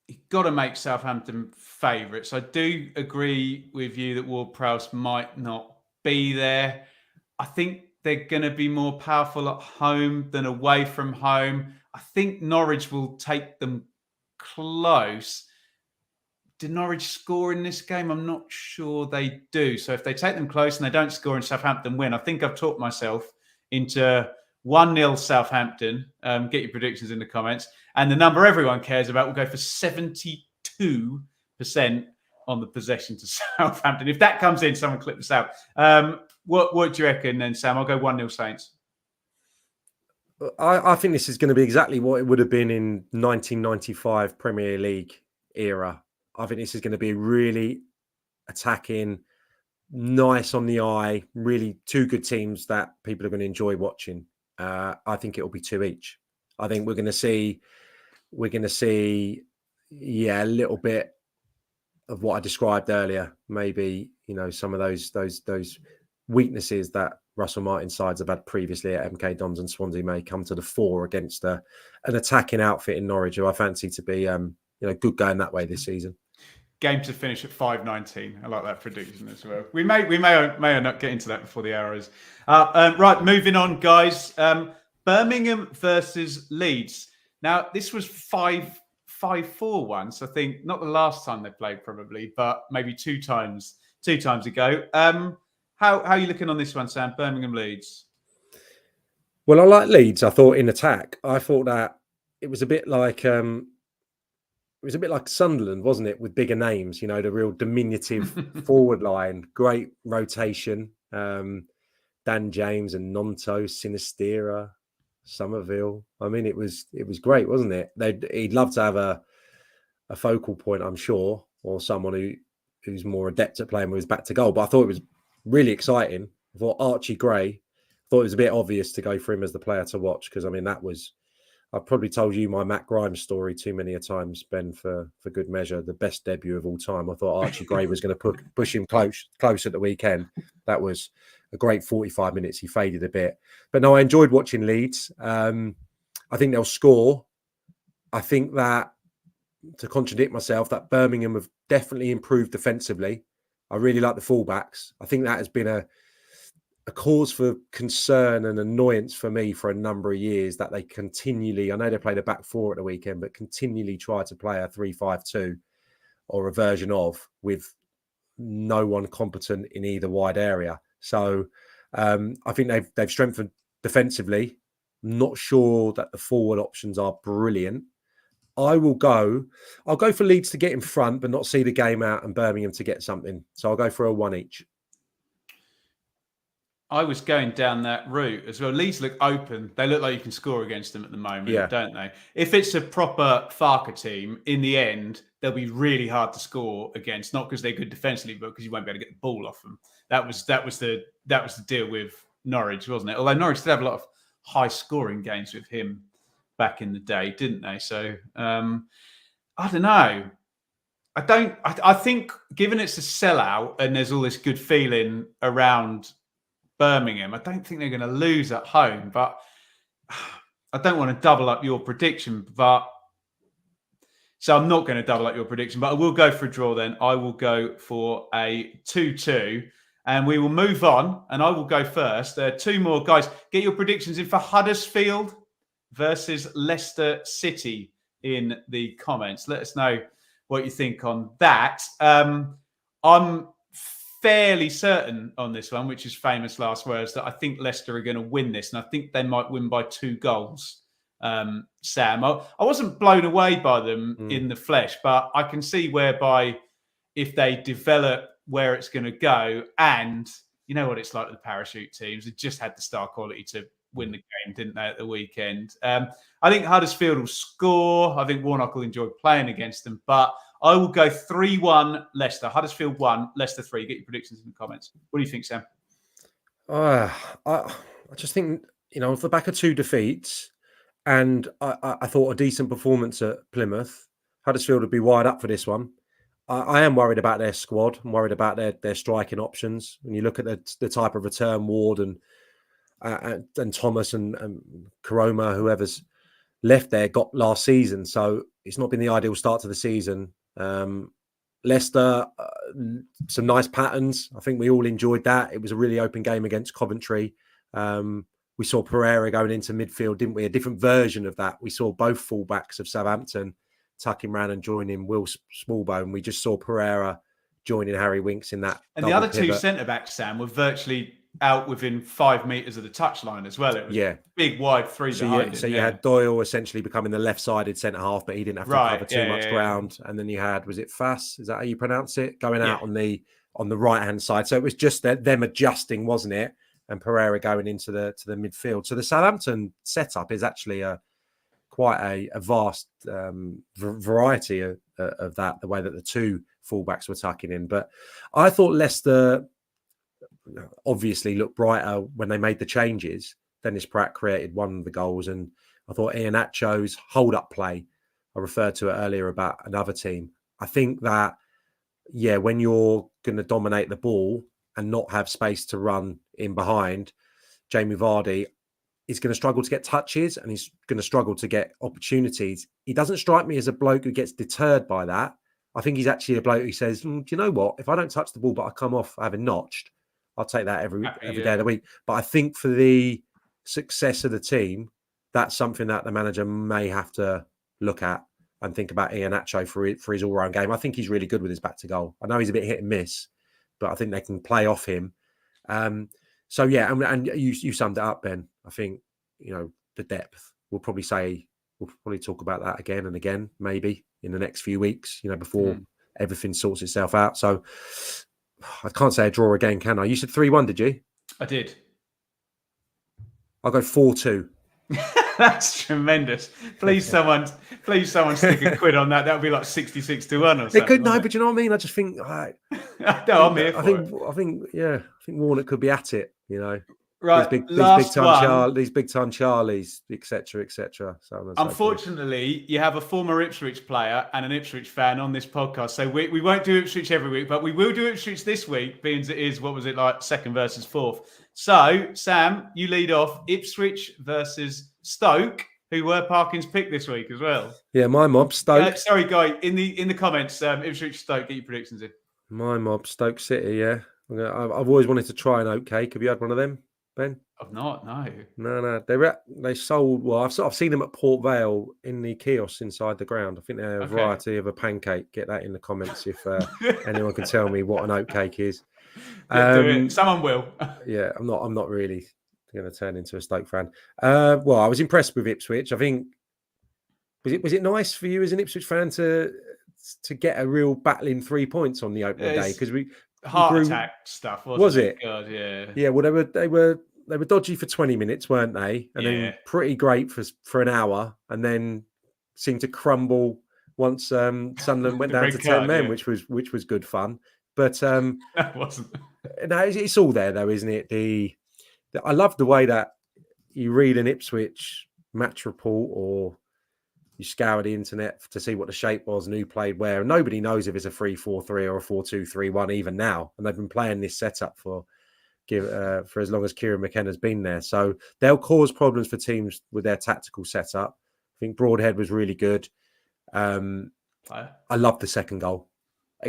you've got to make Southampton favourites. I do agree with you that Ward-Prowse might not be there. I think they're going to be more powerful at home than away from home. I think Norwich will take them close. Did Norwich score in this game? I'm not sure they do. So if they take them close and they don't score and Southampton win, I think I've talked myself into 1-0 Southampton. Get your predictions in the comments. And the number everyone cares about will go for 72% on the possession to Southampton. If that comes in, someone clip this out. What do you reckon then, Sam? I'll go 1-0 Saints. I think this is going to be exactly what it would have been in 1995 Premier League era. I think this is going to be really attacking, nice on the eye, really two good teams that people are going to enjoy watching. I think it'll be 2 each. I think we're going to see, a little bit of what I described earlier. Maybe, some of those weaknesses that Russell Martin's sides have had previously at MK Dons and Swansea may come to the fore against an attacking outfit in Norwich, who I fancy to be, good going that way this season. Game to finish at 5:19. I like that prediction as well. We may or not get into that before the hour is. Right, moving on, guys. Birmingham versus Leeds. Now, this was 5-4 once. I think not the last time they played, probably, but maybe two times ago. How are you looking on this one, Sam? Birmingham Leeds. Well, I like Leeds. I thought in attack, I thought that it was a bit like Sunderland, wasn't it? With bigger names, the real diminutive forward line, great rotation. Dan James and Nonto, Sinistera, Somerville. I mean, it was great, wasn't it? He'd love to have a focal point, I'm sure, or someone who's more adept at playing with his back to goal. But I thought it was really exciting. I thought Archie Gray, thought it was a bit obvious to go for him as the player to watch, because I mean I've probably told you my Matt Grimes story too many a times, Ben, for good measure. The best debut of all time. I thought Archie Gray was going to push him close at the weekend. That was a great 45 minutes. He faded a bit. But no, I enjoyed watching Leeds. I think they'll score. I think that, to contradict myself, that Birmingham have definitely improved defensively. I really like the fullbacks. I think that has been a cause for concern and annoyance for me for a number of years, that they continually, I know they played a back four at the weekend, but continually try to play a 3-5-2 or a version of, with no one competent in either wide area. So I think they've strengthened defensively. I'm not sure that the forward options are brilliant. I'll go for Leeds to get in front, but not see the game out, and Birmingham to get something. So I'll go for a 1 each. I was going down that route as well. Leeds look open. They look like you can score against them at the moment, don't they? If it's a proper Farker team, in the end, they'll be really hard to score against. Not because they're good defensively, but because you won't be able to get the ball off them. That was the deal with Norwich, wasn't it? Although Norwich did have a lot of high scoring games with him back in the day, didn't they? So I don't know. I think, given it's a sellout and there's all this good feeling around Birmingham, I don't think they're going to lose at home, but I don't want to double up your prediction. So I'm not going to double up your prediction, but I will go for a draw then. I will go for a 2-2, and we will move on, and I will go first. There are two more, guys. Get your predictions in for Huddersfield versus Leicester City in the comments. Let us know what you think on that. I'm fairly certain on this one, which is famous last words, that I think Leicester are going to win this, and I think they might win by 2 goals. Sam, I wasn't blown away by them in the flesh, but I can see whereby if they develop where it's going to go, and you know what it's like with the parachute teams, they just had the star quality to win the game, didn't they, at the weekend? I think Huddersfield will score. I think Warnock will enjoy playing against them, but I will go 3-1 Leicester. Huddersfield 1, Leicester 3. Get your predictions in the comments. What do you think, Sam? I just think, off the back of 2 defeats, and I thought a decent performance at Plymouth, Huddersfield would be wired up for this one. I am worried about their squad. I'm worried about their striking options. When you look at the type of return, Ward and Thomas and Karoma, whoever's left there, got last season. So it's not been the ideal start to the season. Leicester, some nice patterns. I think we all enjoyed that. It was a really open game against Coventry. We saw Pereira going into midfield, didn't we? A different version of that. We saw both fullbacks of Southampton tucking around and joining Will Smallbone. We just saw Pereira joining Harry Winks in that. And the other pivot. 2 centre-backs, Sam, were virtually out within 5 metres of the touchline as well. It was big, wide 3 behind. So you had Doyle essentially becoming the left-sided centre-half, but he didn't have to cover too much ground. And then you had, was it Fass? Is that how you pronounce it? Going out on the right-hand side. So it was just them adjusting, wasn't it? and Pereira going into the midfield. So the Southampton setup is actually quite a vast variety of that, the way that the two fullbacks were tucking in. But I thought Leicester obviously looked brighter when they made the changes. Dennis Pratt created one of the goals, and I thought Iheanacho's hold-up play, I referred to it earlier about another team. I think that, when you're going to dominate the ball and not have space to run in behind, Jamie Vardy is going to struggle to get touches and he's going to struggle to get opportunities. He doesn't strike me as a bloke who gets deterred by that. I think he's actually a bloke who says, do you know what? If I don't touch the ball, but I come off having notched, I'll take that every day of the week. But I think for the success of the team, that's something that the manager may have to look at and think about Iheanacho for his all-round game. I think he's really good with his back to goal. I know he's a bit hit and miss, but I think they can play off him. And you summed it up, Ben. I think, the depth. We'll probably talk about that again and again, maybe in the next few weeks, before everything sorts itself out. So I can't say a draw again, can I? You said 3-1, did you? I did. I'll go 4-2. That's tremendous. Please, someone stick a quid on that. That would be like 66-1 or something. It could, no, but you know what I mean? I just think, I'm here for it. I think Warnock could be at it, Right, these big time Charlies, etc. So unfortunately, you have a former Ipswich player and an Ipswich fan on this podcast, so we won't do Ipswich every week, but we will do Ipswich this week, being as it is, what was it like, second versus fourth. So, Sam, you lead off. Ipswich versus Stoke, who were Parkin's pick this week as well. Yeah, my mob, Stoke. Sorry, Guy, in the comments, Ipswich, Stoke, get your predictions in. My mob, Stoke City. Yeah, I've always wanted to try an oatcake. Have you had one of them, Ben? I've not, no. No. They sold. Well, I've seen them at Port Vale in the kiosks inside the ground. I think they're a variety of a pancake. Get that in the comments if anyone can tell me what an oatcake is. Someone will. Yeah, I'm not really going to turn into a Stoke fan. Well, I was impressed with Ipswich. I think was it nice for you as an Ipswich fan to get a real battling 3 points on the opening day, because we heart attack stuff, was it? God, yeah. Yeah, well, they were dodgy for 20 minutes, weren't they? And then pretty great for an hour, and then seemed to crumble once Sunderland went down to 10 men, which was good fun. But that wasn't. No, it's all there though, isn't it? I love the way that you read an Ipswich match report, or you scour the internet to see what the shape was and who played where. And nobody knows if it's a 3-4-3 or a 4-2-3-1 even now. And they've been playing this setup for as long as Kieran McKenna's been there. So they'll cause problems for teams with their tactical setup. I think Broadhead was really good. I love the second goal.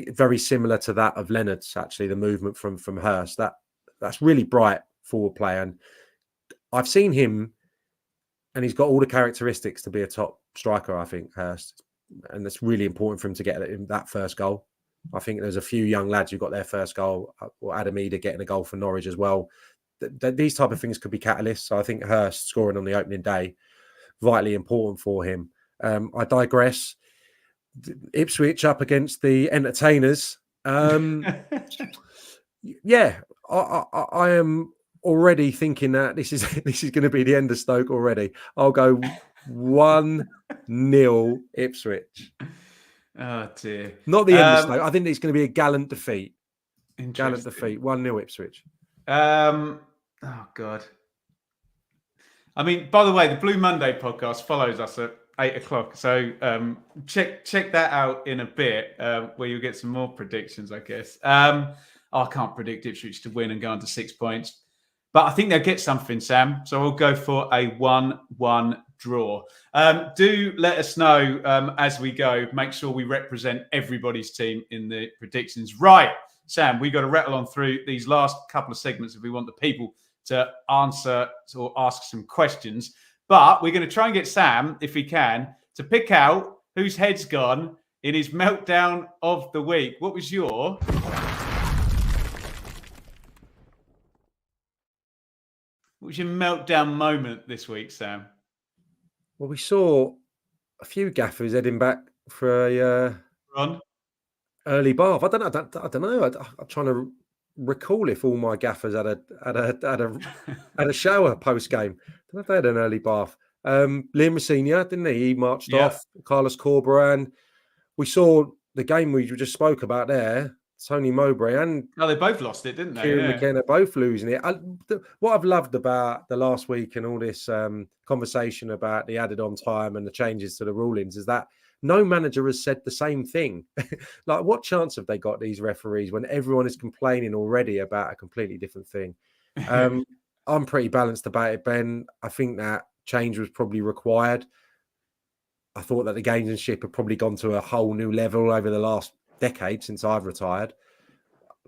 Very similar to that of Leonard's, actually, the movement from Hurst. That's really bright forward play. And I've seen him, and he's got all the characteristics to be a top striker, I think, Hurst. And it's really important for him to get that first goal. I think there's a few young lads who got their first goal, or Adam Eder getting a goal for Norwich as well. These type of things could be catalysts. So I think Hurst scoring on the opening day, vitally important for him. I digress. Ipswich up against the entertainers. I am already thinking that this is going to be the end of Stoke already. I'll go 1-0 Ipswich. Oh dear! Not the end of Stoke. I think it's going to be a gallant defeat. Gallant defeat. 1-0 Ipswich. Oh God! I mean, by the way, the Blue Monday podcast follows us at 8:00. So check that out in a bit, where you'll get some more predictions, I guess. I can't predict Ipswich to win and go on to 6 points, but I think they'll get something, Sam. So I'll go for a 1-1 draw. Do let us know as we go. Make sure we represent everybody's team in the predictions. Right, Sam, we got to rattle on through these last couple of segments if we want the people to answer or ask some questions. But we're going to try and get Sam, if we can, to pick out whose head's gone in his meltdown of the week. What was your meltdown moment this week, Sam? Well, we saw a few gaffers heading back for a early bath. I don't know. I'm trying to recall if all my gaffers had a shower post game. I don't know if they had an early bath. Liam Messina, didn't he? He marched off. Carlos Corberán. We saw the game we just spoke about there. Tony Mowbray and they both lost it, didn't they? Kieran McKenna both losing it. What I've loved about the last week and all this conversation about the added on time and the changes to the rulings is that no manager has said the same thing. Like, what chance have they got, these referees, when everyone is complaining already about a completely different thing? I'm pretty balanced about it, Ben. I think that change was probably required. I thought that the gamesmanship had probably gone to a whole new level over the last decade since I've retired.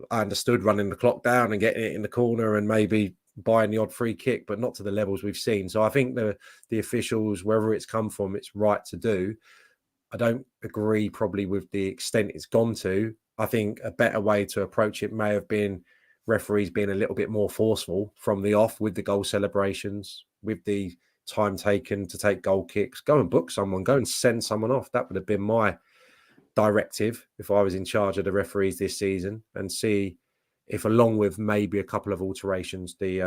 I understood running the clock down and getting it in the corner and maybe buying the odd free kick, but not to the levels we've seen. So I think the officials, wherever it's come from, it's right to do. I don't agree probably with the extent it's gone to. I think a better way to approach it may have been referees being a little bit more forceful from the off with the goal celebrations, with the time taken to take goal kicks. Go and book someone, go and send someone off. That would have been my directive if I was in charge of the referees this season, and see if, along with maybe a couple of alterations, the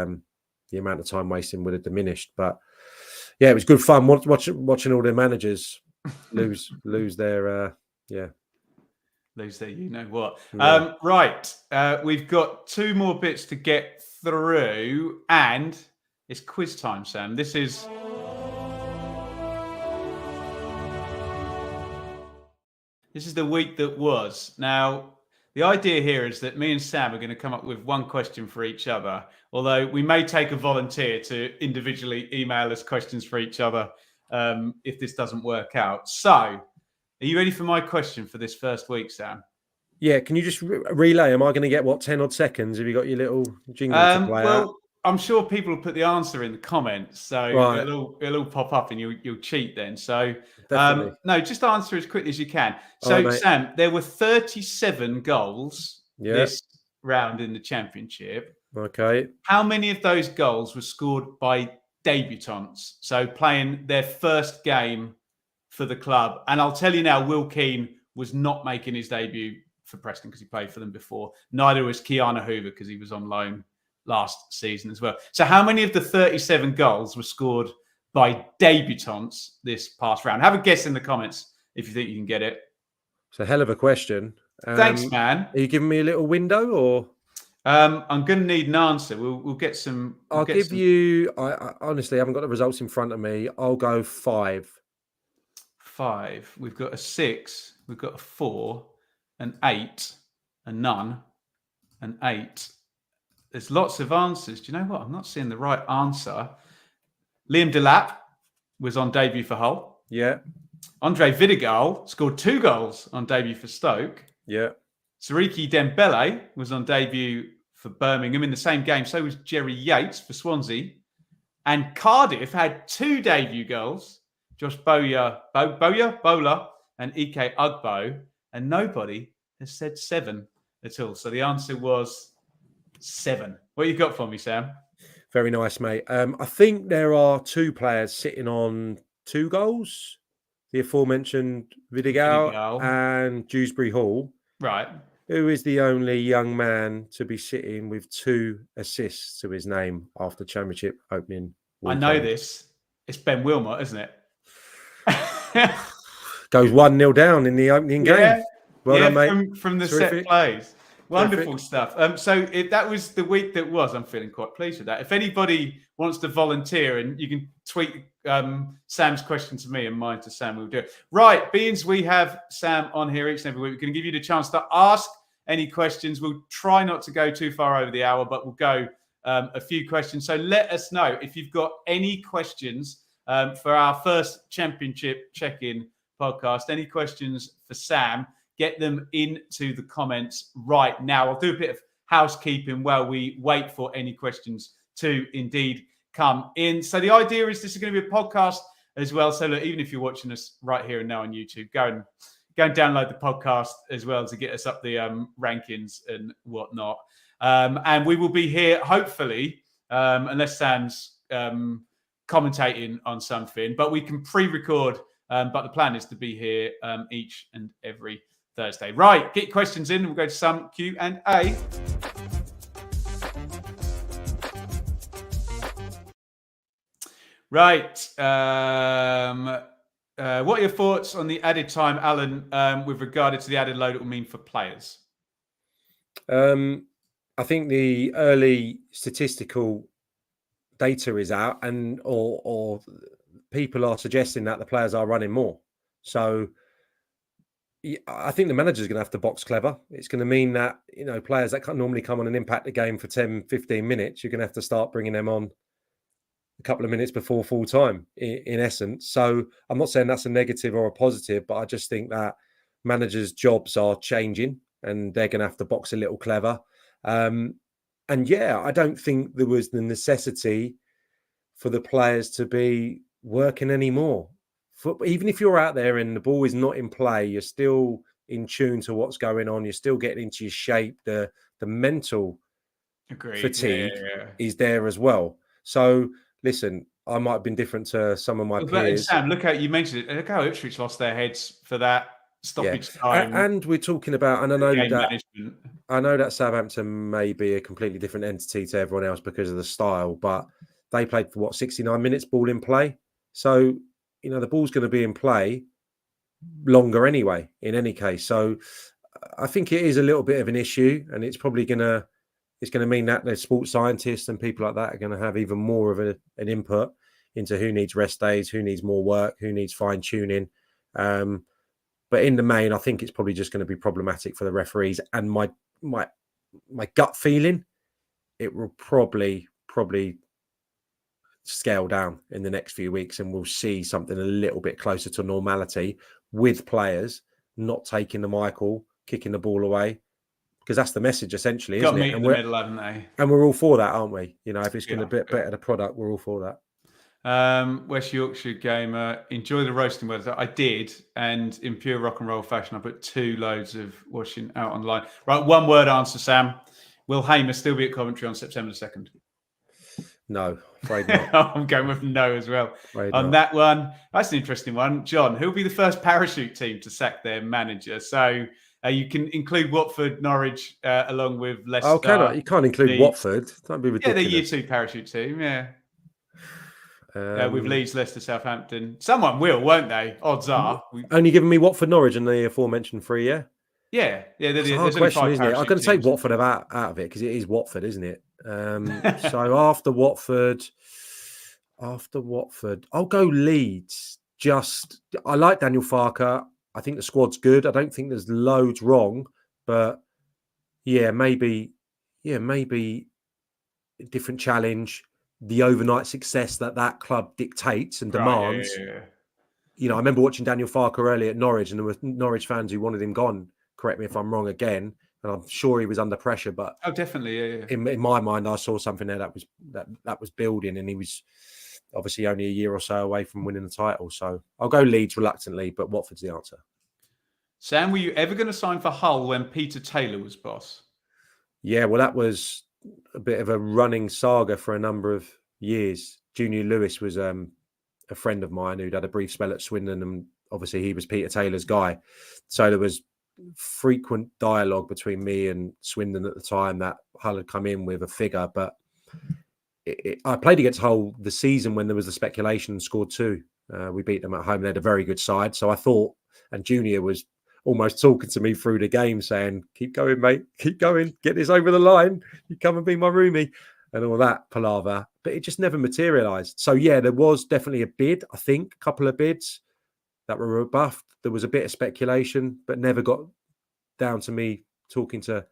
amount of time wasting would have diminished. But yeah, it was good fun watching all the managers lose their lose their you know what. Yeah. Right, we've got two more bits to get through, and it's quiz time, Sam. This is the week that was. Now, the idea here is that me and Sam are going to come up with one question for each other, although we may take a volunteer to individually email us questions for each other if this doesn't work out. So, are you ready for my question for this first week, Sam? Yeah, can you just relay? Am I going to get, 10 odd seconds? Have you got your little jingle to play out? I'm sure people will put the answer in the comments, so right. it'll all pop up and you'll cheat then. So no, just answer as quickly as you can. So right, Sam, there were 37 goals this round in the Championship. Okay. How many of those goals were scored by debutants? So playing their first game for the club. And I'll tell you now, Will Keane was not making his debut for Preston because he played for them before. Neither was Keanu Hoover because he was on loan last season as well. So how many of the 37 goals were scored by debutants this past round? Have a guess in the comments if you think you can get it. It's a hell of a question. Thanks, man. Are you giving me a little window, or? I'm going to need an answer. We'll get some. I'll give you. I honestly haven't got the results in front of me. I'll go 5. 5. We've got a 6. We've got a 4, an 8, a none, an 8. There's lots of answers. Do you know what? I'm not seeing the right answer. Liam Delap was on debut for Hull. Yeah. Andre Vidigal scored 2 goals on debut for Stoke. Yeah. Sariki Dembele was on debut for Birmingham in the same game. So was Jerry Yates for Swansea. And Cardiff had 2 debut goals. Josh Bowler and Ike Ugbo. And nobody has said 7 at all. So the answer was 7. What you got for me, Sam? Very nice, mate. I think there are 2 players sitting on 2 goals. The aforementioned Vidigal and Dewsbury Hall. Right. Who is the only young man to be sitting with 2 assists to his name after Championship opening weekend? I know this. It's Ben Wilmot, isn't it? Goes 1-0 down in the opening game. Well done, mate. From the terrific set plays. Wonderful stuff. So if that was the week that was, I'm feeling quite pleased with that. If anybody wants to volunteer, and you can tweet Sam's question to me and mine to Sam, we'll do it. Right, Beans, we have Sam on here each and every week. We're going to give you the chance to ask any questions. We'll try not to go too far over the hour, but we'll go a few questions. So let us know if you've got any questions for our first Championship check-in podcast. Any questions for Sam? Get them into the comments right now. I'll do a bit of housekeeping while we wait for any questions to indeed come in. So the idea is this is going to be a podcast as well. So look, even if you're watching us right here and now on YouTube, go and download the podcast as well to get us up the rankings and whatnot. And we will be here, hopefully, unless Sam's commentating on something, but we can pre-record. But the plan is to be here each and every Thursday. Right, get your questions in. We'll go to some Q&A. Right. What are your thoughts on the added time, Alan, with regard to the added load it will mean for players? I think the early statistical data is out, and or people are suggesting that the players are running more. So I think the manager's going to have to box clever. It's going to mean that, players that can't normally come on and impact the game for 10, 15 minutes, you're going to have to start bringing them on a couple of minutes before full time, in essence. So I'm not saying that's a negative or a positive, but I just think that managers' jobs are changing and they're going to have to box a little clever. And yeah, I don't think there was the necessity for the players to be working anymore. Even if you're out there and the ball is not in play, you're still in tune to what's going on. You're still getting into your shape. The mental fatigue is there as well. So listen, I might have been different to some of my peers. Sam, look how you mentioned it. Look how Ipswich lost their heads for that stoppage time. And we're talking about, and I know that Southampton may be a completely different entity to everyone else because of the style, but they played for 69 minutes ball in play. So, the ball's going to be in play longer anyway, in any case. So I think it is a little bit of an issue, and it's probably going to mean that the sports scientists and people like that are going to have even more of an input into who needs rest days, who needs more work, who needs fine tuning. But in the main, I think it's probably just going to be problematic for the referees. And my gut feeling, it will probably scale down in the next few weeks, and we'll see something a little bit closer to normality with players not taking the Michael, kicking the ball away, because that's the message essentially, isn't it? And the middle, haven't they? And we're all for that, aren't we? If it's going to better the product, we're all for that. West Yorkshire gamer, enjoy the roasting weather. I did, and in pure rock and roll fashion, I put 2 loads of washing out online. Right, one word answer, Sam. Will Hamer still be at Coventry on September 2nd? No, afraid not. I'm going with no as well. That one, that's an interesting one. John, who will be the first parachute team to sack their manager? So you can include Watford, Norwich, along with Leicester. Oh, you can't include Watford. That'd be ridiculous. Yeah, the Year 2 parachute team, with Leeds, Leicester, Southampton. Someone will, won't they? Odds are. Only giving me Watford, Norwich, and the aforementioned 3, yeah? Yeah. There's a hard question, isn't it? I'm going to take Watford out of it because it is Watford, isn't it? So after Watford, I'll go Leeds. I like Daniel Farker. I think the squad's good. I don't think there's loads wrong, but maybe a different challenge. The overnight success that club dictates and demands. I remember watching Daniel Farker early at Norwich, and there were Norwich fans who wanted him gone. Correct me if I'm wrong again. And I'm sure he was under pressure, but definitely, In my mind, I saw something there that was building, and he was obviously only a year or so away from winning the title. So I'll go Leeds reluctantly, but Watford's the answer. Sam, were you ever going to sign for Hull when Peter Taylor was boss? Yeah, well, that was a bit of a running saga for a number of years. Junior Lewis was a friend of mine who'd had a brief spell at Swindon, and obviously he was Peter Taylor's guy. So there was frequent dialogue between me and Swindon at the time that Hull had come in with a figure, but I played against Hull the season when there was the speculation and scored 2. We beat them at home. They had a very good side. So I thought, and Junior was almost talking to me through the game saying, keep going, mate, keep going, get this over the line. You come and be my roomie and all that palaver. But it just never materialised. So yeah, there was definitely a bid, I think, a couple of bids that were rebuffed. There was a bit of speculation, but never got down to me talking to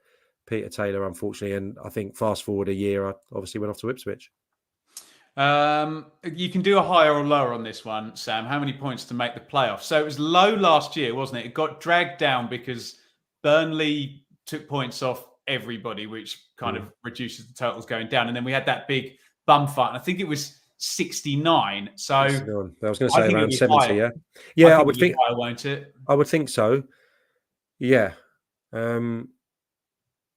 Peter Taylor, unfortunately. And I think fast forward a year, I obviously went off to Ipswich. You can do a higher or lower on this one, Sam. How many points to make the playoffs? So it was low last year, wasn't it? It got dragged down because Burnley took points off everybody, which kind of reduces the totals going down. And then we had that big bum fight. And I think it was 69. So I was going to say around 70. Higher. Yeah, I would think. Higher, won't it? I would think so. Yeah.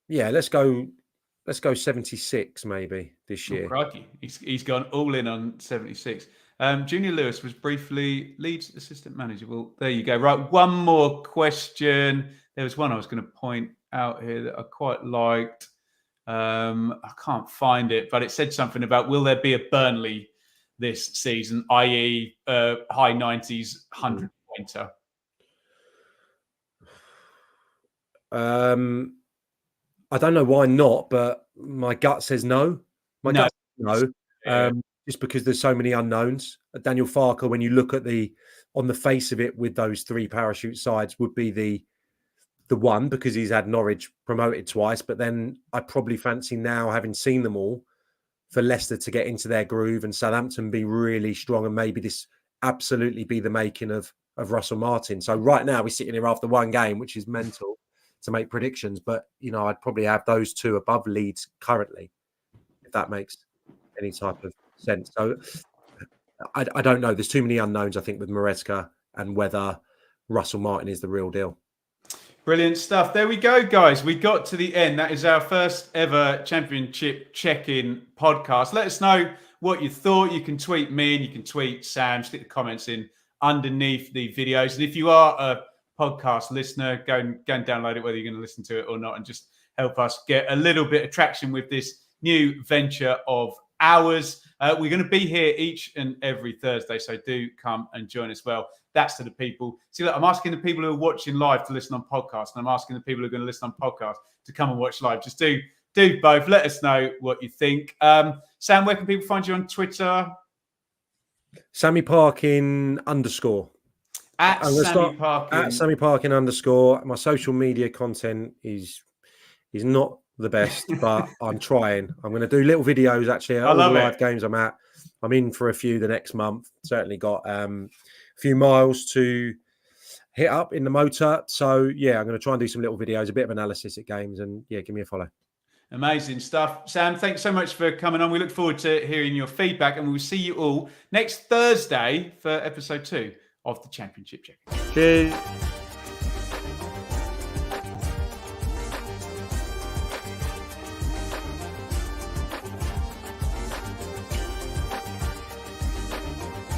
Let's go 76 maybe this year. Crikey. He's gone all in on 76. Junior Lewis was briefly Leeds assistant manager. Well, there you go. Right, one more question. There was one I was going to point out here that I quite liked. I can't find it, but it said something about, will there be a Burnley this season, i.e. high 90s, 100-pointer? I don't know why not, but my gut says no. Gut says no. Just because there's so many unknowns. Daniel Farke, when you look at on the face of it with those 3 parachute sides, would be the one, because he's had Norwich promoted twice. But then I probably fancy now, having seen them all, for Leicester to get into their groove and Southampton be really strong, and maybe this absolutely be the making of Russell Martin. So right now we're sitting here after one game, which is mental to make predictions. But, I'd probably have those 2 above Leeds currently, if that makes any type of sense. So I don't know. There's too many unknowns, I think, with Maresca and whether Russell Martin is the real deal. Brilliant stuff. There we go, guys. We got to the end. That is our first ever Championship check-in podcast. Let us know what you thought. You can tweet me and you can tweet Sam. Stick the comments in underneath the videos. And if you are a podcast listener, go and download it, whether you're going to listen to it or not, and just help us get a little bit of traction with this new venture of ours. We're going to be here each and every Thursday, so do come and join us. Well, that's to the people. See, look, I'm asking the people who are watching live to listen on podcast, and I'm asking the people who are going to listen on podcast to come and watch live. Just do both. Let us know what you think. Sam, where can people find you on Twitter? Sammy Parkin _. At Sammy Parkin. At Sammy Parkin _ My social media content is not the best, but I'm trying. I'm going to do little videos actually at all the live games I'm at. I'm in for a few the next month. Certainly got a few miles to hit up in the motor. So yeah, I'm going to try and do some little videos, a bit of analysis at games, and yeah, give me a follow. Amazing stuff. Sam, thanks so much for coming on. We look forward to hearing your feedback, and we'll see you all next Thursday for episode 2 of the Championship Check. Cheers.